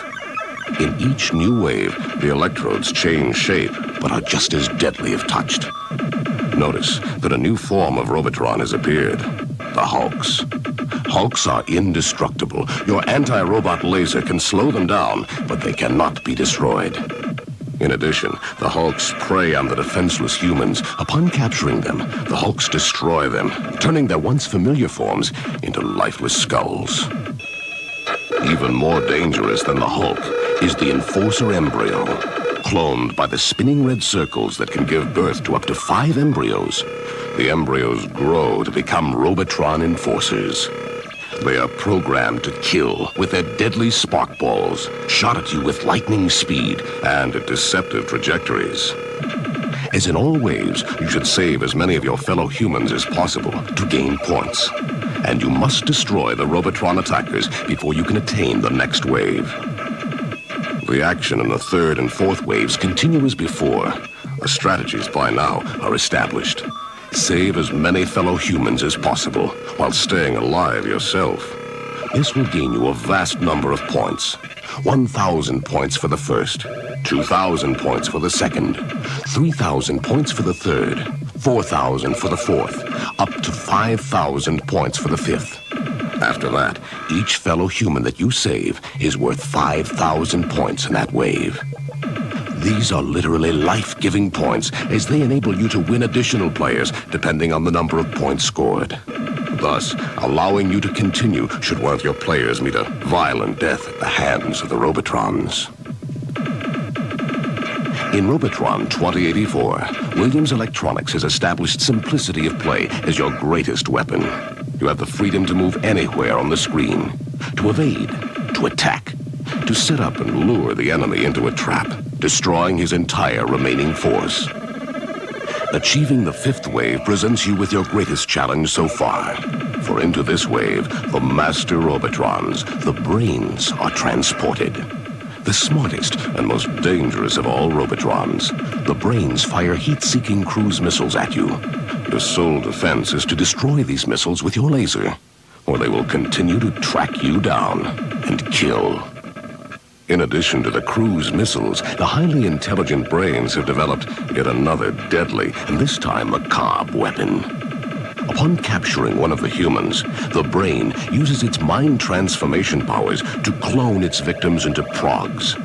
In each new wave, the electrodes change shape, but are just as deadly if touched. Notice that a new form of Robotron has appeared. The Hulks. Hulks are indestructible. Your anti-robot laser can slow them down, but they cannot be destroyed. In addition, the Hulks prey on the defenseless humans. Upon capturing them, the Hulks destroy them, turning their once familiar forms into lifeless skulls. Even more dangerous than the Hulk is the Enforcer embryo, cloned by the spinning red circles that can give birth to up to 5 embryos. The embryos grow to become Robotron Enforcers. They are programmed to kill with their deadly spark balls, shot at you with lightning speed and at deceptive trajectories. As in all waves, you should save as many of your fellow humans as possible to gain points. And you must destroy the Robotron attackers before you can attain the next wave. The action in the third and fourth waves continue as before. The strategies by now are established. Save as many fellow humans as possible while staying alive yourself. This will gain you a vast number of points. 1,000 points for the first, 2,000 points for the second, 3,000 points for the third, 4,000 for the fourth, up to 5,000 points for the fifth. After that, each fellow human that you save is worth 5,000 points in that wave. These are literally life-giving points, as they enable you to win additional players depending on the number of points scored. Thus, allowing you to continue should one of your players meet a violent death at the hands of the Robotrons. In Robotron 2084, Williams Electronics has established simplicity of play as your greatest weapon. You have the freedom to move anywhere on the screen, to evade, to attack, to set up and lure the enemy into a trap, destroying his entire remaining force. Achieving the fifth wave presents you with your greatest challenge so far. For into this wave, the master Robotrons, the brains, are transported. The smartest and most dangerous of all Robotrons, the brains fire heat-seeking cruise missiles at you. Your sole defense is to destroy these missiles with your laser, or they will continue to track you down and kill. In addition to the cruise missiles, the highly intelligent brains have developed yet another deadly, and this time macabre, weapon. Upon capturing one of the humans, the brain uses its mind transformation powers to clone its victims into progs.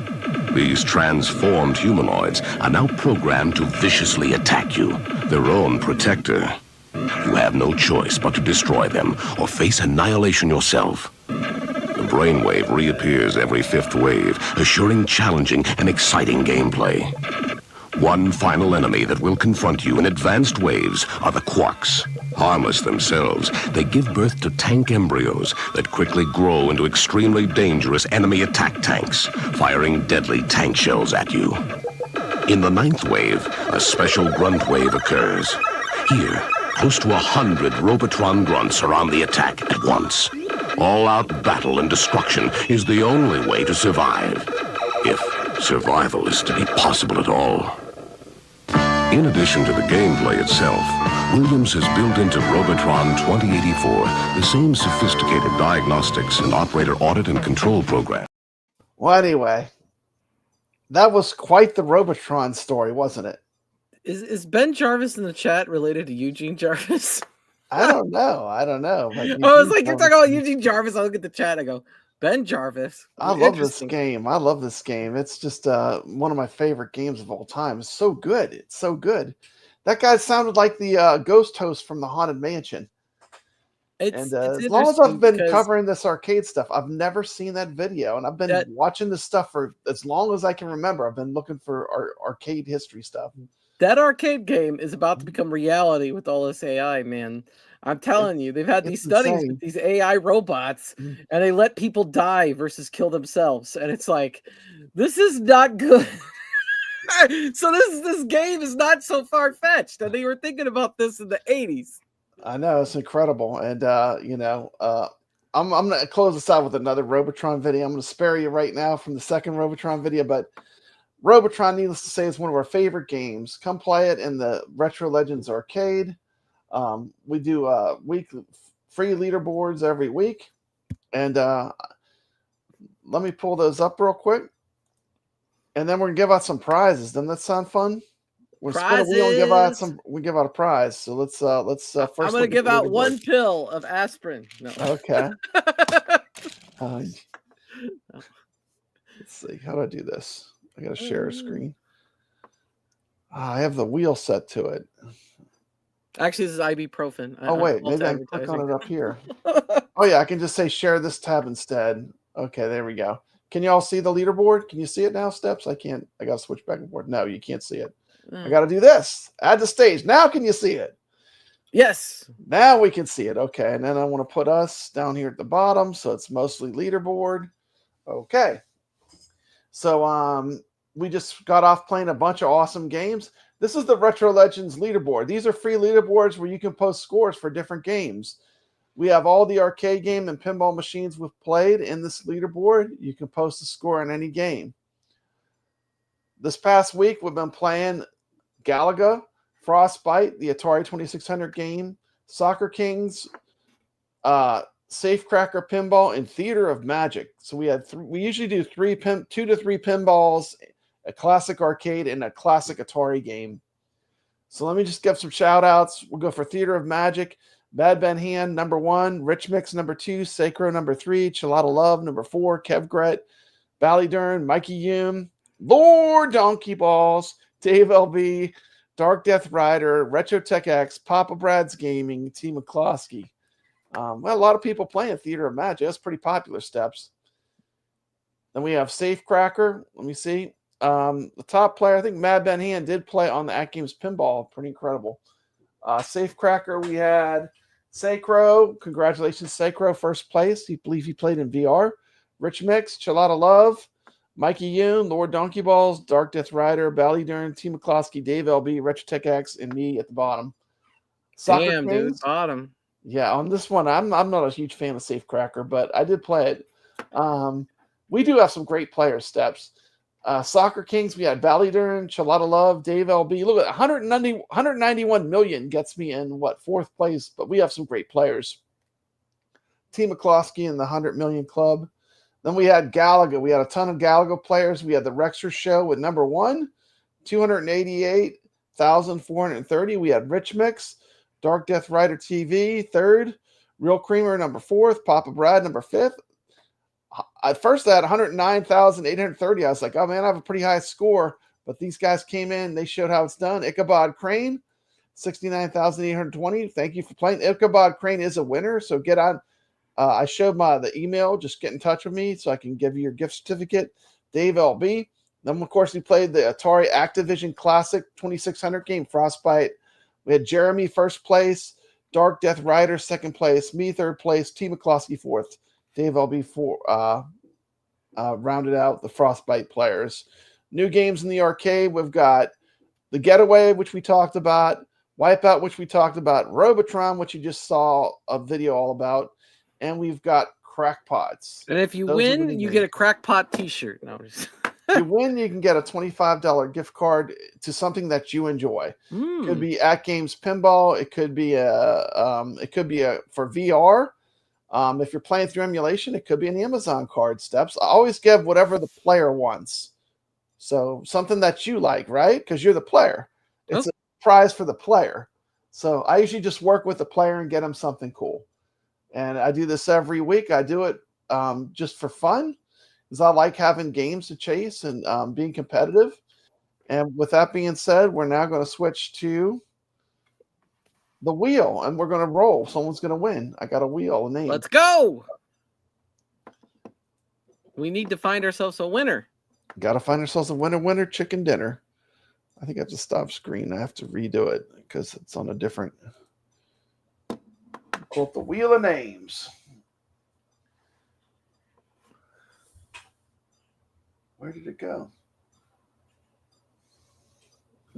These transformed humanoids are now programmed to viciously attack you, their own protector. You have no choice but to destroy them or face annihilation yourself. The brainwave reappears every fifth wave, assuring challenging and exciting gameplay. One final enemy that will confront you in advanced waves are the Quarks. Harmless themselves, they give birth to tank embryos that quickly grow into extremely dangerous enemy attack tanks, firing deadly tank shells at you. In the ninth wave, a special grunt wave occurs. Here, close to 100 Robotron grunts are on the attack at once. All-out battle and destruction is the only way to survive, if survival is to be possible at all. In addition to the gameplay itself, Williams has built into Robotron 2084 the same sophisticated diagnostics and operator audit and control program. Well, anyway, that was quite the Robotron story, wasn't it? Is Ben Jarvis in the chat related to Eugene Jarvis? I don't know. But I was like, you're talking about Eugene Jarvis. I look at the chat. I go, Ben Jarvis. I love this game. It's just one of my favorite games of all time. It's so good. It's so good. That guy sounded like the ghost host from the Haunted Mansion. As long as I've been covering this arcade stuff, I've never seen that video. And I've been watching this stuff for as long as I can remember. I've been looking for arcade history stuff. That arcade game is about to become reality with all this AI, man. I'm telling you, they've had these studies insane. with these AI robots, and they let people die versus kill themselves, and it's like, this is not good. So this game is not so far fetched, and they were thinking about this in the 80s. I know, it's incredible, and I'm gonna close this out with another Robotron video. I'm gonna spare you right now from the second Robotron video, but Robotron, needless to say, is one of our favorite games. Come play it in the Retro Legends arcade. We do weekly free leaderboards every week, and let me pull those up real quick, and then we're gonna give out some prizes. Doesn't that sound fun? We'll spin a wheel and give out some. We give out a prize. So let's first. I'm gonna give out one pill of aspirin. No. Okay. Let's see. How do I do this? I gotta share a screen. I have the wheel set to it. Actually, this is ibuprofen. Oh wait, maybe I can click on it up here. Oh yeah, I can just say share this tab instead. Okay, there we go. Can you all see the leaderboard? Can you see it now, Steps? I can't. I gotta switch back and forth. No, you can't see it. I got to do this. Add the stage. Now can you see it? Yes. Now we can see it. Okay. And then I want to put us down here at the bottom, so it's mostly leaderboard. Okay. So we just got off playing a bunch of awesome games. This is the Retro Legends leaderboard. These are free leaderboards where you can post scores for different games. We have all the arcade game and pinball machines we've played in this leaderboard. You can post a score in any game. This past week, we've been playing Galaga, Frostbite, the Atari 2600 game, Soccer Kings, Safecracker Pinball, and Theater of Magic. So we had we usually do 2 to 3 pinballs, a classic arcade, and a classic Atari game. So let me just give some shout outs. We'll go for Theater of Magic. Bad Ben Hand, number 1. Rich Mix, number 2. Sacro, number 3. Chilada Love, number 4. Kevgret, Ballydurn, Mikey Hume, Lord Donkey Balls, Dave LB, Dark Death Rider, Retro Tech X, Papa Brad's Gaming, T. McCloskey. Well, a lot of people playing Theater of Magic. That's pretty popular, Steps. Then we have Safecracker. Let me see. The top player, I think Mad Ben Hand did play on the AtGames Pinball. Pretty incredible. Safecracker, we had Sacro. Congratulations, Sacro, first place. He believe he played in VR. Rich Mix, Chilada Love, Mikey Yoon, Lord Donkey Balls, Dark Death Rider, Ballydurn, T. McCloskey, Dave LB, Retro Tech X, and me at the bottom. Damn, dude, bottom. Yeah, on this one, I'm not a huge fan of Safecracker, but I did play it. We do have some great players, Steps. Soccer Kings, we had Ballydurn, Chilada Love, Dave LB. Look at 191 million gets me in, what, 4th place, but we have some great players. T. McCloskey in the 100 million club. Then we had Galaga. We had a ton of Galaga players. We had the Rexer Show with number 1, 288,430. We had Rich Mix, Dark Death Rider TV, 3rd. Real Creamer, number 4th. Papa Brad, number 5th. At first, I had 109,830. I was like, oh, man, I have a pretty high score. But these guys came in. They showed how it's done. Ichabod Crane, 69,820. Thank you for playing. Ichabod Crane is a winner, so get on. I showed the email. Just get in touch with me so I can give you your gift certificate. Dave LB. Then, of course, we played the Atari Activision Classic 2600 game, Frostbite. We had Jeremy first place, Dark Death Rider second place, me third place, T. McCloskey fourth, Dave LB rounded out the Frostbite players. New games in the arcade, we've got the Getaway, which we talked about, Wipe-Out, which we talked about, Robotron, which you just saw a video all about, and we've got Crackpots. And if you win, you get a Crackpot t-shirt. No, if you win, you can get a $25 gift card to something that you enjoy. Could be AtGames Pinball. It could be for VR. If you're playing through emulation, it could be an Amazon card, Steps. I always give whatever the player wants. So something that you like, right? Because you're the player. It's a prize for the player. So I usually just work with the player and get them something cool. And I do this every week. I do it just for fun, because I like having games to chase and being competitive. And with that being said, we're now going to switch to the wheel, and we're going to roll. Someone's going to win. I got a wheel, a name. Let's go. We need to find ourselves a winner. Got to find ourselves a winner, chicken dinner. I think I have to stop screen. I have to redo it because it's on a different. Pull up the wheel of names. Where did it go?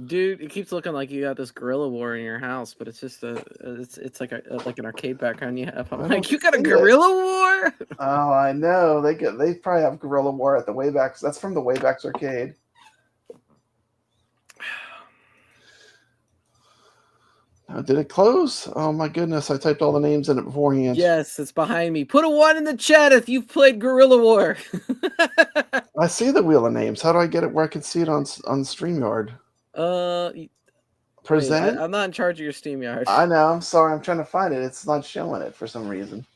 Dude, it keeps looking like you got this guerrilla war in your house, but it's just it's like an arcade background you have. I'm like, you got a guerrilla war? Oh, I know. They probably have guerrilla war at the Wayback. That's from the Wayback's arcade. Did it close? Oh my goodness! I typed all the names in it beforehand. Yes, it's behind me. Put a 1 in the chat if you've played Guerrilla War. I see the wheel of names. How do I get it where I can see it on StreamYard? Present. Wait, I'm not in charge of your SteamYard. I know. I'm sorry. I'm trying to find it. It's not showing it for some reason.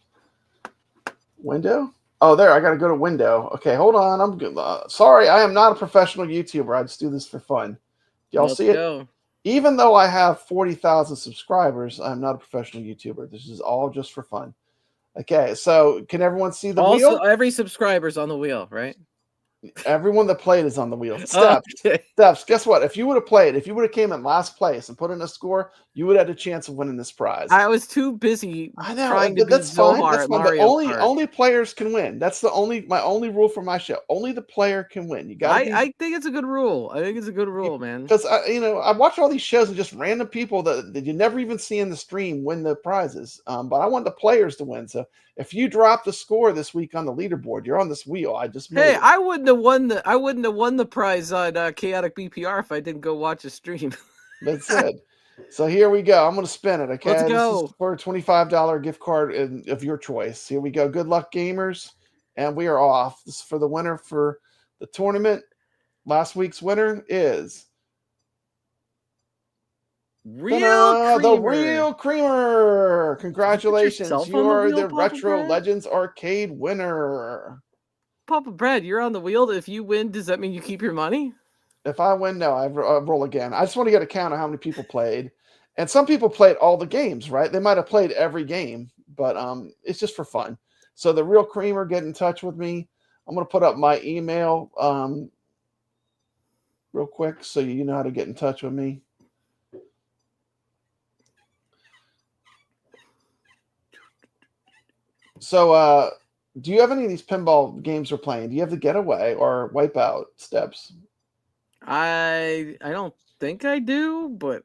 Window. Oh, there. I got to go to window. Okay, hold on. I'm good. Sorry, I am not a professional YouTuber. I just do this for fun. Y'all see it? Even though I have 40,000 subscribers, I'm not a professional YouTuber. This is all just for fun. Okay, so can everyone see the wheel? Also, every subscriber's on the wheel, right? Everyone that played is on the wheel. Steps, guess what? If you would have played, if you would have came in last place and put in a score, you would have had a chance of winning this prize. I was too busy trying to that's beat fine. Zohar That's at fine. Mario Kart. Only players can win. That's my only rule for my show. Only the player can win. You got. I think it's a good rule. I think it's a good rule, man. Because I watch all these shows and just random people that you never even see in the stream win the prizes. But I want the players to win. So if you drop the score this week on the leaderboard, you're on this wheel. I just made it. I wouldn't have won the prize on Chaotic BPR if I didn't go watch a stream. That's it. So here we go. I'm going to spin it. Okay. Let's go. This is for a $25 gift card of your choice. Here we go. Good luck, gamers. And we are off. This is for the winner for the tournament. Last week's winner is the Real Creamer. Congratulations. You are the Retro Brad? Legends Arcade winner. Papa Brad, you're on the wheel. If you win, does that mean you keep your money? If I win, no, I roll again. I just want to get a count of how many people played. And some people played all the games, right? They might have played every game, but it's just for fun. So the Real Creamer, get in touch with me. I'm going to put up my email real quick so you know how to get in touch with me. So do you have any of these pinball games we're playing? Do you have the Getaway or Wipe-Out Steps? I don't think I do, but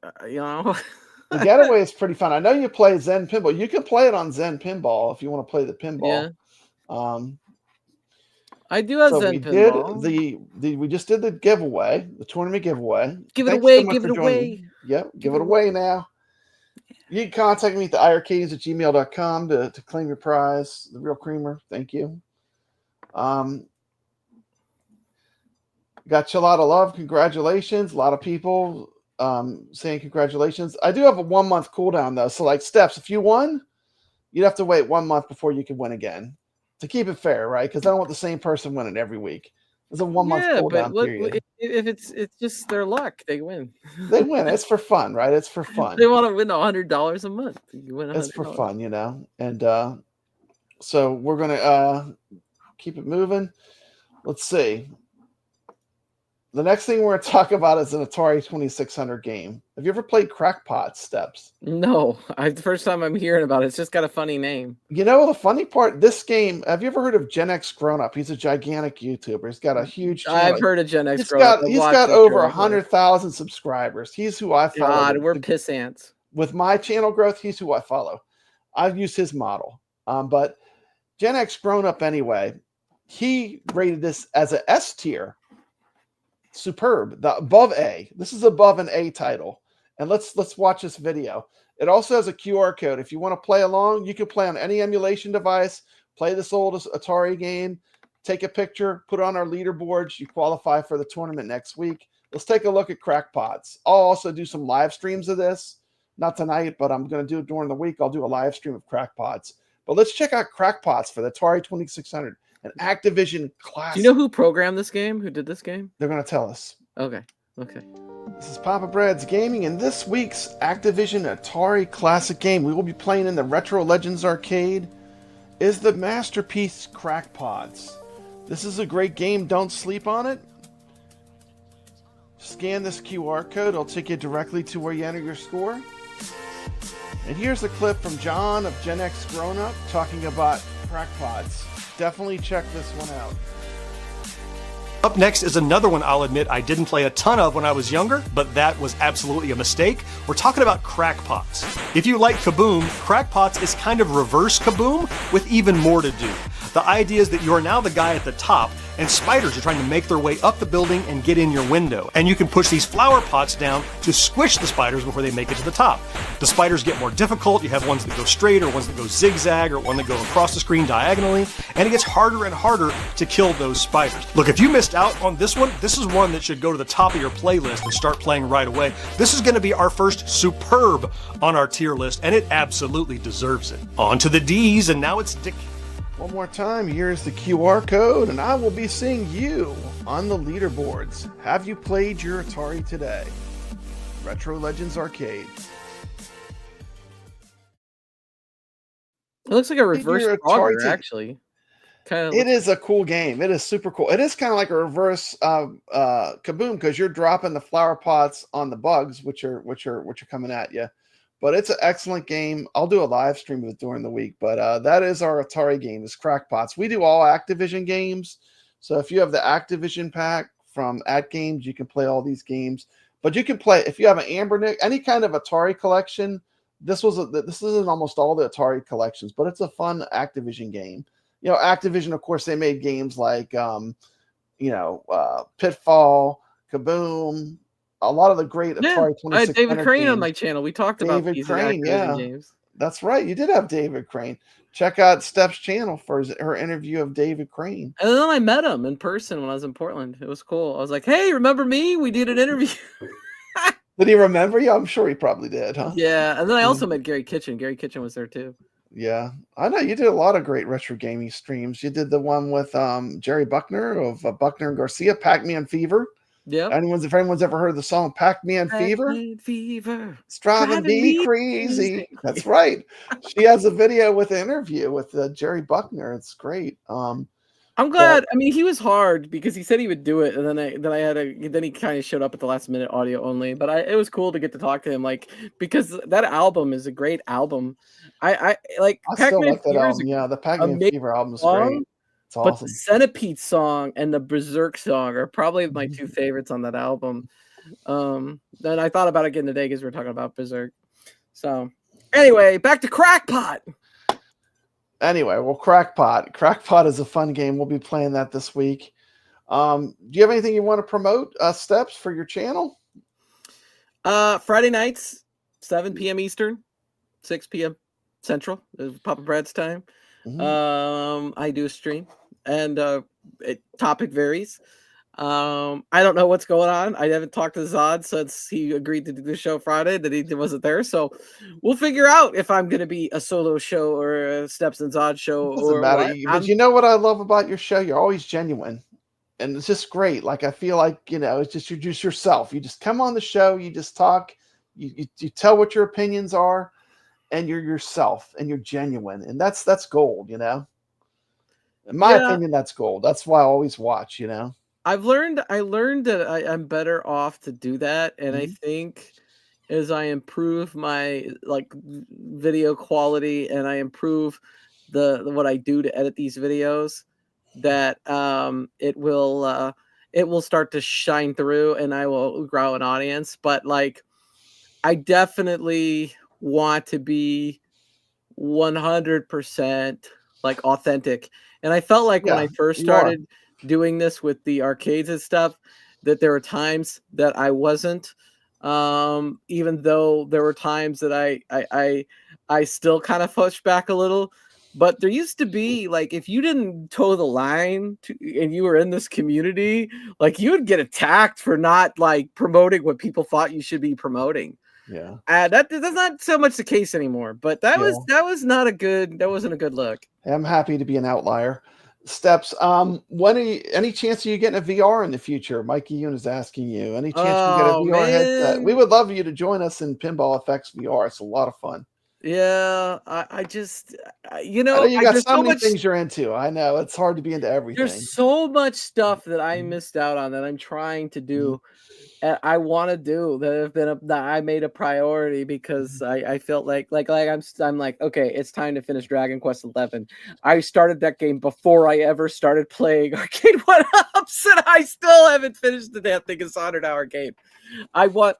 The Getaway is pretty fun. I know you play Zen Pinball. You can play it on Zen Pinball if you want to play the pinball. Yeah. I do have Zen Pinball. We just did the giveaway, the tournament giveaway. Give it away, give it away. Yep, give it away now. You can contact me at theircades@gmail.com to claim your prize, the Real Creamer. Thank you. Got you a lot of love. Congratulations. A lot of people saying congratulations. I do have a 1 month cooldown though. So like Steps, if you won, you'd have to wait 1 month before you could win again to keep it fair, right? Because I don't want the same person winning every week. There's a 1 month cooldown period. If it's just their luck, they win. They win. It's for fun, right? It's for fun. They want to win $100 a month. You win $100. It's for fun, you know. And so we're gonna keep it moving. Let's see. The next thing we're going to talk about is an Atari 2600 game. Have you ever played Crackpots, Steps? No. The first time I'm hearing about it. It's just got a funny name. You know, the funny part, this game, have you ever heard of Gen X Grown Up? He's a gigantic YouTuber. He's got a huge channel. I've heard of Gen X Grown Up. He's got over 100,000 subscribers. He's who I follow. God, we're piss ants. With my channel growth, he's who I follow. I've used his model. But Gen X Grown Up anyway, he rated this as a S tier. Superb. Above A. This is above an A title. And let's watch this video. It also has a QR code. If you want to play along, you can play on any emulation device, play this old Atari game, take a picture, put it on our leaderboards. You qualify for the tournament next week. Let's take a look at Crackpots. I'll also do some live streams of this. Not tonight, but I'm going to do it during the week. I'll do a live stream of Crackpots. But let's check out Crackpots for the Atari 2600. An Activision classic. Do you know who programmed this game? Who did this game? They're going to tell us. Okay. This is Papa Brad's Gaming, and this week's Activision Atari classic game we will be playing in the Retro Legends Arcade is the masterpiece Crackpots. This is a great game. Don't sleep on it. Scan this QR code. It'll take you directly to where you enter your score. And here's a clip from John of Gen X Grown Up talking about Crackpots. Definitely check this one out. Up next is another one I'll admit I didn't play a ton of when I was younger, but that was absolutely a mistake. We're talking about Crackpots. If you like Kaboom, Crackpots is kind of reverse Kaboom with even more to do. The idea is that you're now the guy at the top, and spiders are trying to make their way up the building and get in your window. And you can push these flower pots down to squish the spiders before they make it to the top. The spiders get more difficult. You have ones that go straight, or ones that go zigzag, or one that go across the screen diagonally, and it gets harder and harder to kill those spiders. Look, if you missed out on this one, this is one that should go to the top of your playlist and start playing right away. This is going to be our first superb on our tier list, and it absolutely deserves it. On to the D's, and now it's Dick. One more time, here's the QR code, and I will be seeing you on the leaderboards. Have you played your Atari today? Retro Legends Arcade. It looks like a reverse Frogger, actually. It is a cool game. It is super cool. It is kind of like a reverse Kaboom, because you're dropping the flower pots on the bugs, which are coming at you. But it's an excellent game. I'll do a live stream of it during the week. But that is our Atari game, is Crackpots. We do all Activision games. So if you have the Activision pack from AtGames, you can play all these games. But you can play, if you have an Ambernick, any kind of Atari collection, this is in almost all the Atari collections. But it's a fun Activision game. You know, Activision, of course, they made games like, Pitfall, Kaboom, a lot of the great Atari 2600 I had David Crane games. on my channel. We talked about David these Crane, games. That's right. You did have David Crane. Check out Steph's channel for her interview of David Crane. And then I met him in person when I was in Portland. It was cool. I was like, hey, remember me? We did an interview. Did he remember you? I'm sure he probably did, huh? Yeah. And then I also met Gary Kitchen. Gary Kitchen was there too. Yeah. I know you did a lot of great retro gaming streams. You did the one with Jerry Buckner of Buckner and Garcia, Pac-Man Fever. Yeah. If anyone's ever heard the song Pac-Man Fever, it's driving me crazy. That's right. She has a video with an interview with Jerry Buckner. It's great. I'm glad. I mean, he was hard because he said he would do it, and then he kind of showed up at the last minute, audio only. But it was cool to get to talk to him, like, because that album is a great album. I still like that album. Yeah, the Pac-Man Fever album is great. It's awesome. But the Centipede song and the Berserk song are probably my two favorites on that album. Then I thought about it again today because we were talking about Berserk. So anyway, back to Crackpot. Anyway, well, Crackpot. Crackpot is a fun game. We'll be playing that this week. Do you have anything you want to promote, Steps, for your channel? Friday nights, 7 p.m. Eastern, 6 p.m. Central. Papa Brad's time. I do a stream, and topic varies. I don't know what's going on. I haven't talked to Zod since he agreed to do the show Friday that he wasn't there, so we'll figure out if I'm going to be a solo show or a Steps and Zod show. Doesn't matter. But you know what I love about your show? You're always genuine, and it's just great. Like, I feel like, it's just, you're just yourself. You just come on the show, you just talk, you tell what your opinions are, and you're yourself, and you're genuine, and that's gold, In my opinion, that's gold. That's why I always watch, I learned that I'm better off to do that, and I think as I improve my video quality and I improve what I do to edit these videos, that it will start to shine through, and I will grow an audience. But I definitely want to be 100% authentic, and I felt like when I first started doing this with the arcades and stuff, that there were times that I wasn't, even though there were times that I still kind of pushed back a little. But there used to be, if you didn't toe the line and you were in this community, you would get attacked for not promoting what people thought you should be promoting. Yeah. That's not so much the case anymore, but that wasn't a good look. I'm happy to be an outlier. Steps. Any chance of you getting a VR in the future? Mikey Yoon is asking you. Any chance you get a VR headset? We would love you to join us in Pinball FX VR. It's a lot of fun. Yeah, I just, I know you got so many things you're into. I know it's hard to be into everything. There's so much stuff that I missed out on that I'm trying to do. and I want to do that have been that I made a priority because I felt like I'm like, okay, it's time to finish Dragon Quest XI. I started that game before I ever started playing Arcade 1-Ups, and I still haven't finished the damn thing. It's a 100-hour game. I was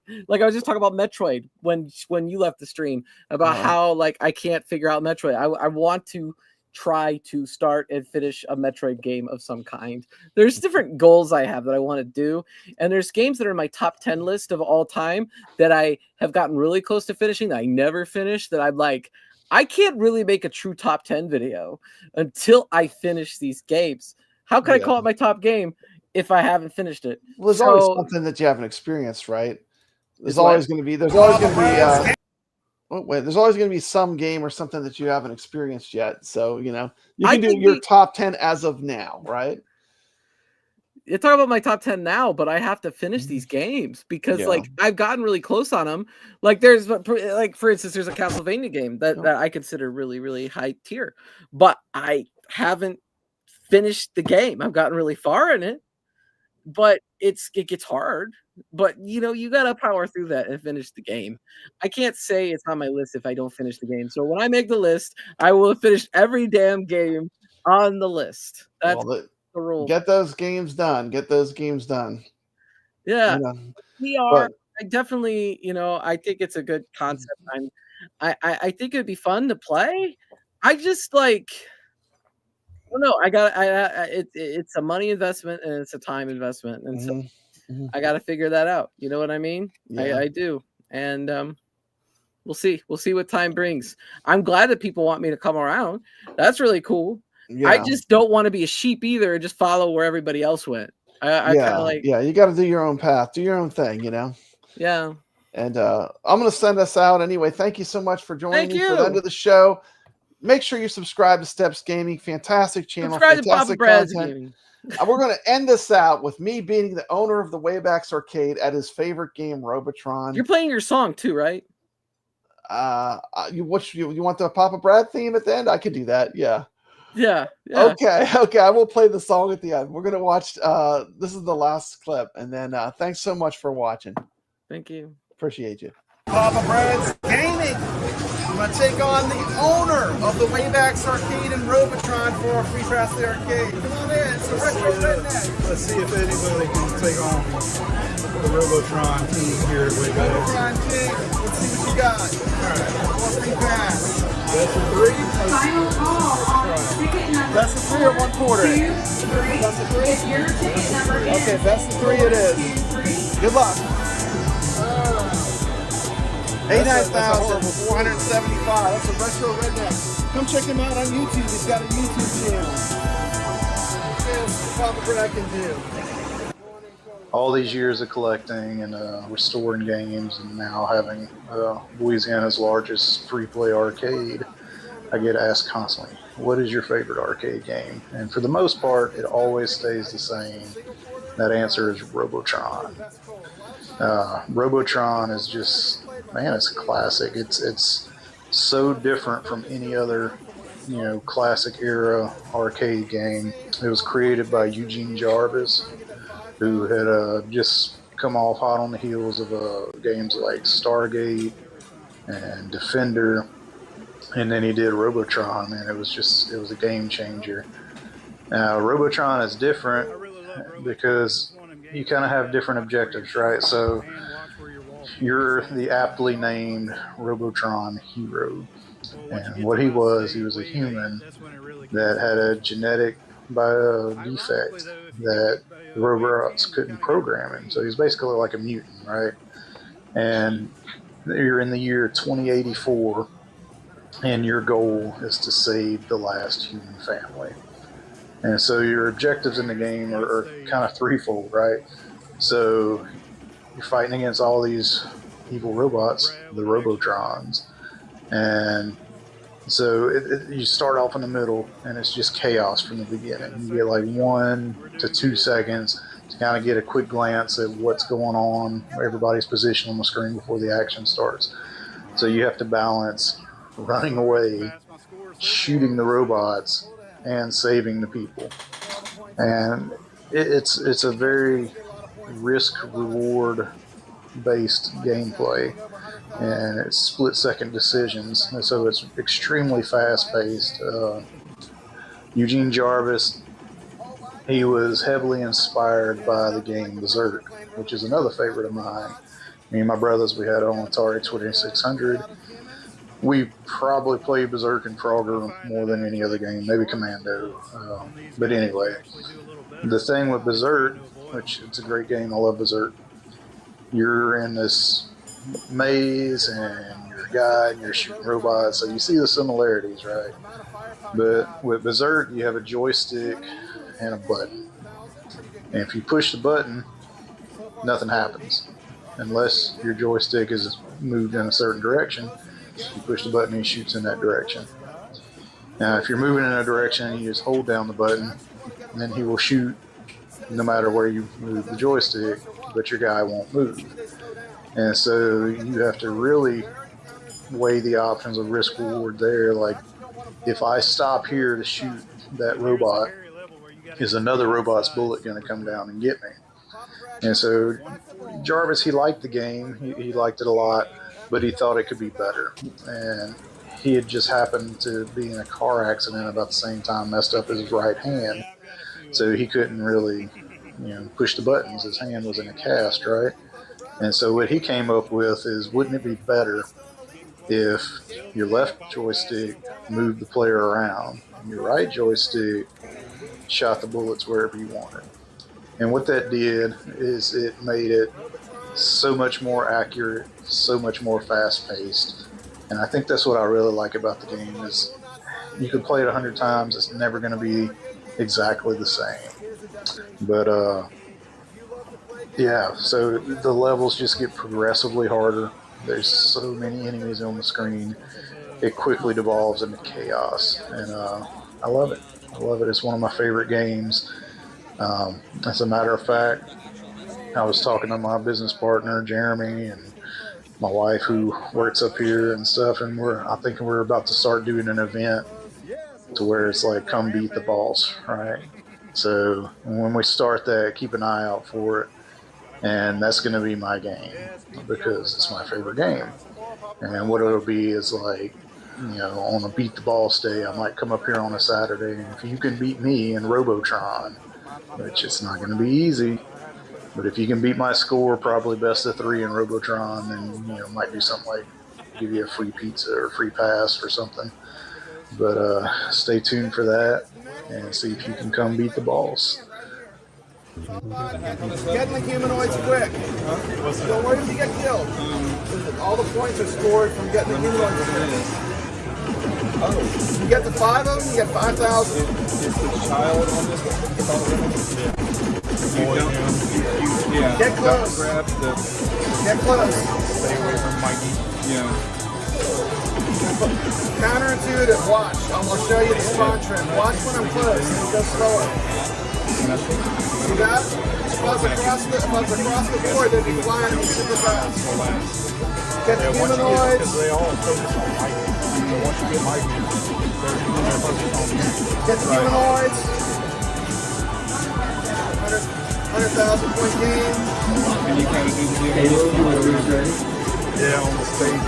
just talking about Metroid when you left the stream about how like I can't figure out Metroid. I want to try to start and finish a Metroid game of some kind. There's different goals I have that I want to do, and there's games that are in my top 10 list of all time that I have gotten really close to finishing that I never finished, that I'm like, I can't really make a true top 10 video until I finish these games. How can I call it my top game if I haven't finished it? Well, there's always something that you haven't experienced, right? There's always going to be there's always going to be some game or something that you haven't experienced yet. So, you know, you can do your top 10 as of now, right? You're talking about my top 10 now, but I have to finish these games because like I've gotten really close on them. Like there's like, for instance, there's a Castlevania game that I consider really, really high tier, but I haven't finished the game. I've gotten really far in it, but it gets hard. But you know, you gotta power through that and finish the game. I can't say it's on my list if I don't finish the game. So when I make the list, I will finish every damn game on the list. That's the rule. Get those games done. Get those games done. Yeah, you know, VR. I definitely, you know, I think it's a good concept. I think it'd be fun to play. I just like. Well, no, it's a money investment and it's a time investment, and so I got to figure that out. You know what I mean? Yeah. I do, and we'll see. We'll see what time brings. I'm glad that people want me to come around. That's really cool. Yeah. I just don't want to be a sheep either and just follow where everybody else went. I kind of like. Yeah, you got to do your own path, do your own thing, you know. Yeah. And I'm going to send us out anyway. Thank you so much for joining me for the end you. of the show. Make sure you subscribe to Steps Gaming. Fantastic channel. Subscribe to Papa Fantastic Brad's content. Gaming. We're going to end this out with me beating the owner of the Wayback Arcade at his favorite game, Robotron. You're playing your song too, right? You want the Papa Brad theme at the end? I could do that. Yeah. Yeah. Okay. I will play the song at the end. We're going to watch. This is the last clip, and then thanks so much for watching. Thank you. Appreciate you. Papa Brad's Gaming. I'm going to take on the owner of the Wayback Arcade and Robotron for a free pass to the arcade. Come on in. It's a retro redneck. Let's see if anybody can take on the Robotron team here at Wayback. Robotron team. Let's see what you got. All right. One free pass. Best of three. Final call on ticket number. Best of three or 1/4? 2, 3. Best of three. If your ticket number is okay, best of three it is. 2, 3. Good luck. 89,475. That's a retro redneck. Come check him out on YouTube. He's got a YouTube channel. That's what Papa Brad can do. All these years of collecting and restoring games, and now having Louisiana's largest free-play arcade, I get asked constantly, what is your favorite arcade game? And for the most part, it always stays the same. That answer is Robotron. Robotron is just, man, it's a classic. It's so different from any other, classic era arcade game. It was created by Eugene Jarvis, who had just come off hot on the heels of games like Stargate and Defender, and then he did Robotron, and it was a game changer. Now Robotron is different because you kind of have different objectives, right? So you're the aptly named Robotron hero, and what he was a human that had a genetic defect that the robots couldn't program him. So he's basically like a mutant, right? And you're in the year 2084, and your goal is to save the last human family. And so your objectives in the game are kind of threefold, right? So you're fighting against all these evil robots, the Robotrons, and so you start off in the middle, and it's just chaos from the beginning. You get like 1 to 2 seconds to kind of get a quick glance at what's going on, everybody's position on the screen before the action starts. So you have to balance running away, shooting the robots, and saving the people. And it's a very risk-reward based gameplay, and it's split-second decisions, and so it's extremely fast-paced. Eugene Jarvis, he was heavily inspired by the game Berserk, which is another favorite of mine. Me and my brothers, we had it on Atari 2600. We probably played Berserk and Frogger more than any other game, maybe Commando. But anyway, the thing with Berserk, which it's a great game, I love Berserk. You're in this maze and you're a guy and you're shooting robots, so you see the similarities, right? But with Berserk, you have a joystick and a button. And if you push the button, nothing happens. Unless your joystick is moved in a certain direction, you push the button and it shoots in that direction. Now, if you're moving in a direction, you just hold down the button, and then he will shoot no matter where you move the joystick, but your guy won't move. And so you have to really weigh the options of risk reward there. Like, if I stop here to shoot that robot, is another robot's bullet going to come down and get me? And so Jarvis, he liked the game. He liked it a lot, but he thought it could be better. And he had just happened to be in a car accident about the same time, messed up his right hand. So he couldn't really, push the buttons. His hand was in a cast, right? And so what he came up with is, wouldn't it be better if your left joystick moved the player around and your right joystick shot the bullets wherever you wanted? And what that did is it made it so much more accurate, so much more fast-paced. And I think that's what I really like about the game is you can play it 100 times, it's never going to be exactly the same. But yeah, so the levels just get progressively harder. There's so many enemies on the screen. It quickly devolves into chaos, and I love it. I love it. It's one of my favorite games. As a matter of fact, I was talking to my business partner, Jeremy, and my wife who works up here and stuff, and I think we're about to start doing an event to where it's like, come beat the boss, right? So when we start that, keep an eye out for it. And that's going to be my game because it's my favorite game. And what it'll be is like, on a beat the boss day, I might come up here on a Saturday, and if you can beat me in ROBOTRON, which it's not going to be easy, but if you can beat my score, probably best of 3 in ROBOTRON, then might do something like give you a free pizza or free pass or something. But stay tuned for that and see if you can come beat the boss. Getting the humanoids quick. So where does he get killed? All the points are scored from getting the humanoids quick. Oh, you get the 5 of them, you get 5,000. Is the child on this one? Yeah. Get close. Get close. Stay away from Mikey. Yeah. Counterintuitive. Watch. I'll show you the spawn trim. Watch when I'm close. And go slower. See that? Buzz across the board, they'd be flying super fast. Get the humanoids. They all focus on Mikey. So once you get Mikey, they're focused on you. Get the humanoids. 100,000 point game. And you kind of do the ready? Yeah, on the stage.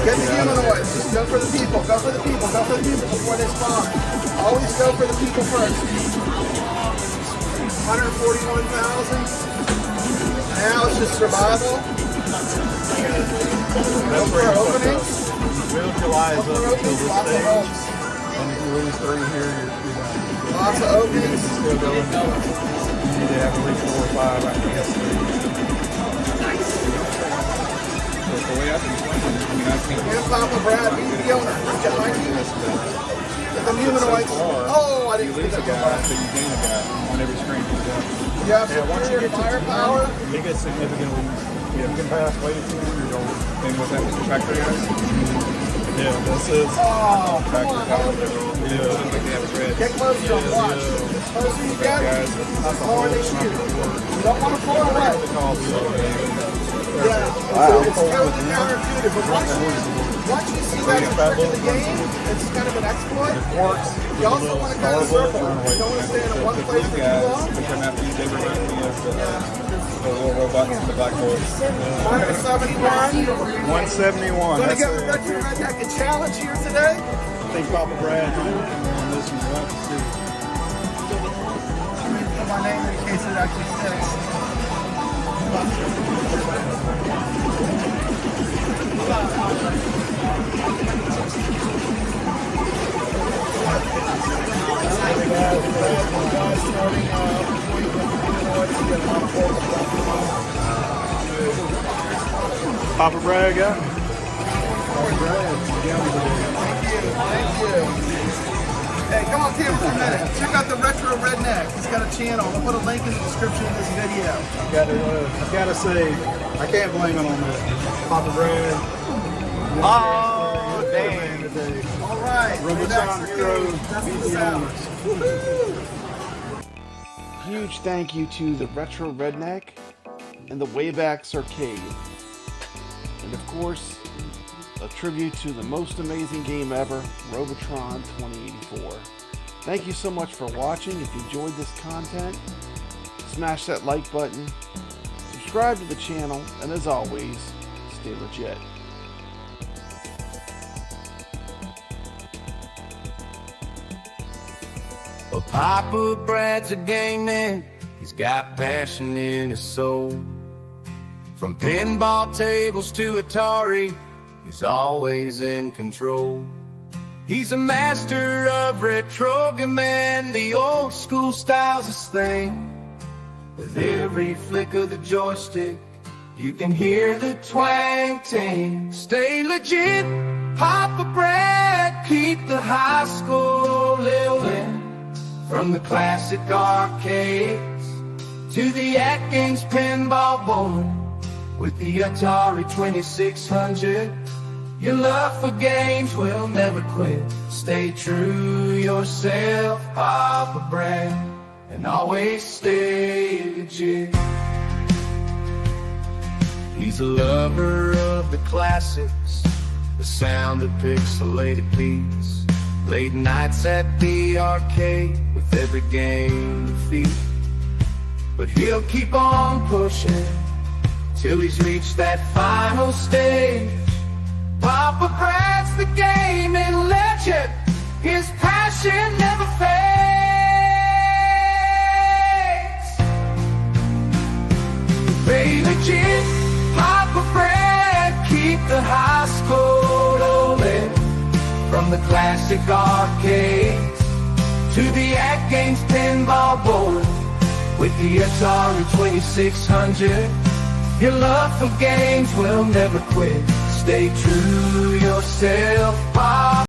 Get the humanoids. Just go for the people. Go for the people. Go for the people before they spawn. Always go for the people first. 141,000. Now it's just survival. Go for openings. Visualize up to the stage. And if you lose 3 here, you're done. Lots of openings. Still going. You need to have at least 4 or 5, I guess. The way I think, Papa Brad, beat the owner. Get my team. Get the humanoids. Oh, I didn't get that guy. So you gain a guy on every screen. Yeah, once you get firepower, you get significantly. You can pass way to 2 years old. And what's that, Mr. Factory guys? Yeah, this is. Oh, come on. Yeah. Get close to them. Watch. The closer you get, the more they shoot. You don't want to pull away. Yeah. Wow. It's totally counterintuitive, but once you see that as a trick in the game, it's kind of an exploit. It works. You also want to kind of circle. You don't want to stay in one place for too long. Yeah. The little robots in the black boys. 171. 171. Gonna give Retro Redneck a challenge here today. I think Papa Brad on this one. We'll have to see. I'm going to put my name in case it actually sticks. Papa Brad, yeah? Thank you. Hey, come on camera for a minute. Check out the Retro Redneck. He's got a channel. I'll put a link in the description of this video. I've got to say, I can't blame it on that. Papa Brad. Oh, dang. All right. ROBOTRON Hero. That's the sound. Huge thank you to the Retro Redneck and the Wayback Arcade. And of course, a tribute to the most amazing game ever, ROBOTRON 2084. Thank you so much for watching. If you enjoyed this content, smash that like button, subscribe to the channel, and as always, stay legit. Well, Papa Brad's a game man. He's got passion in his soul. From pinball tables to Atari, he's always in control. He's a master of retro man. The old school style's his thing. With every flick of the joystick, you can hear the twang ting. Stay legit, Papa Brad. Keep the high school living. From the classic arcades to the AtGames pinball board. With the Atari 2600, your love for games will never quit. Stay true yourself, Papa Brad, and always stay legit. He's a lover of the classics, the sound of pixelated beats. Late nights at the arcade with every game defeat. But he'll keep on pushing till he's reached that final stage. Papa Brad's the gaming legend. His passion never fades. Stay legit, Papa Brad. Keep the high school rolling. From the classic arcades to the AtGames pinball board. With the Atari 2600, your love for games will never quit. Stay true yourself, Papa.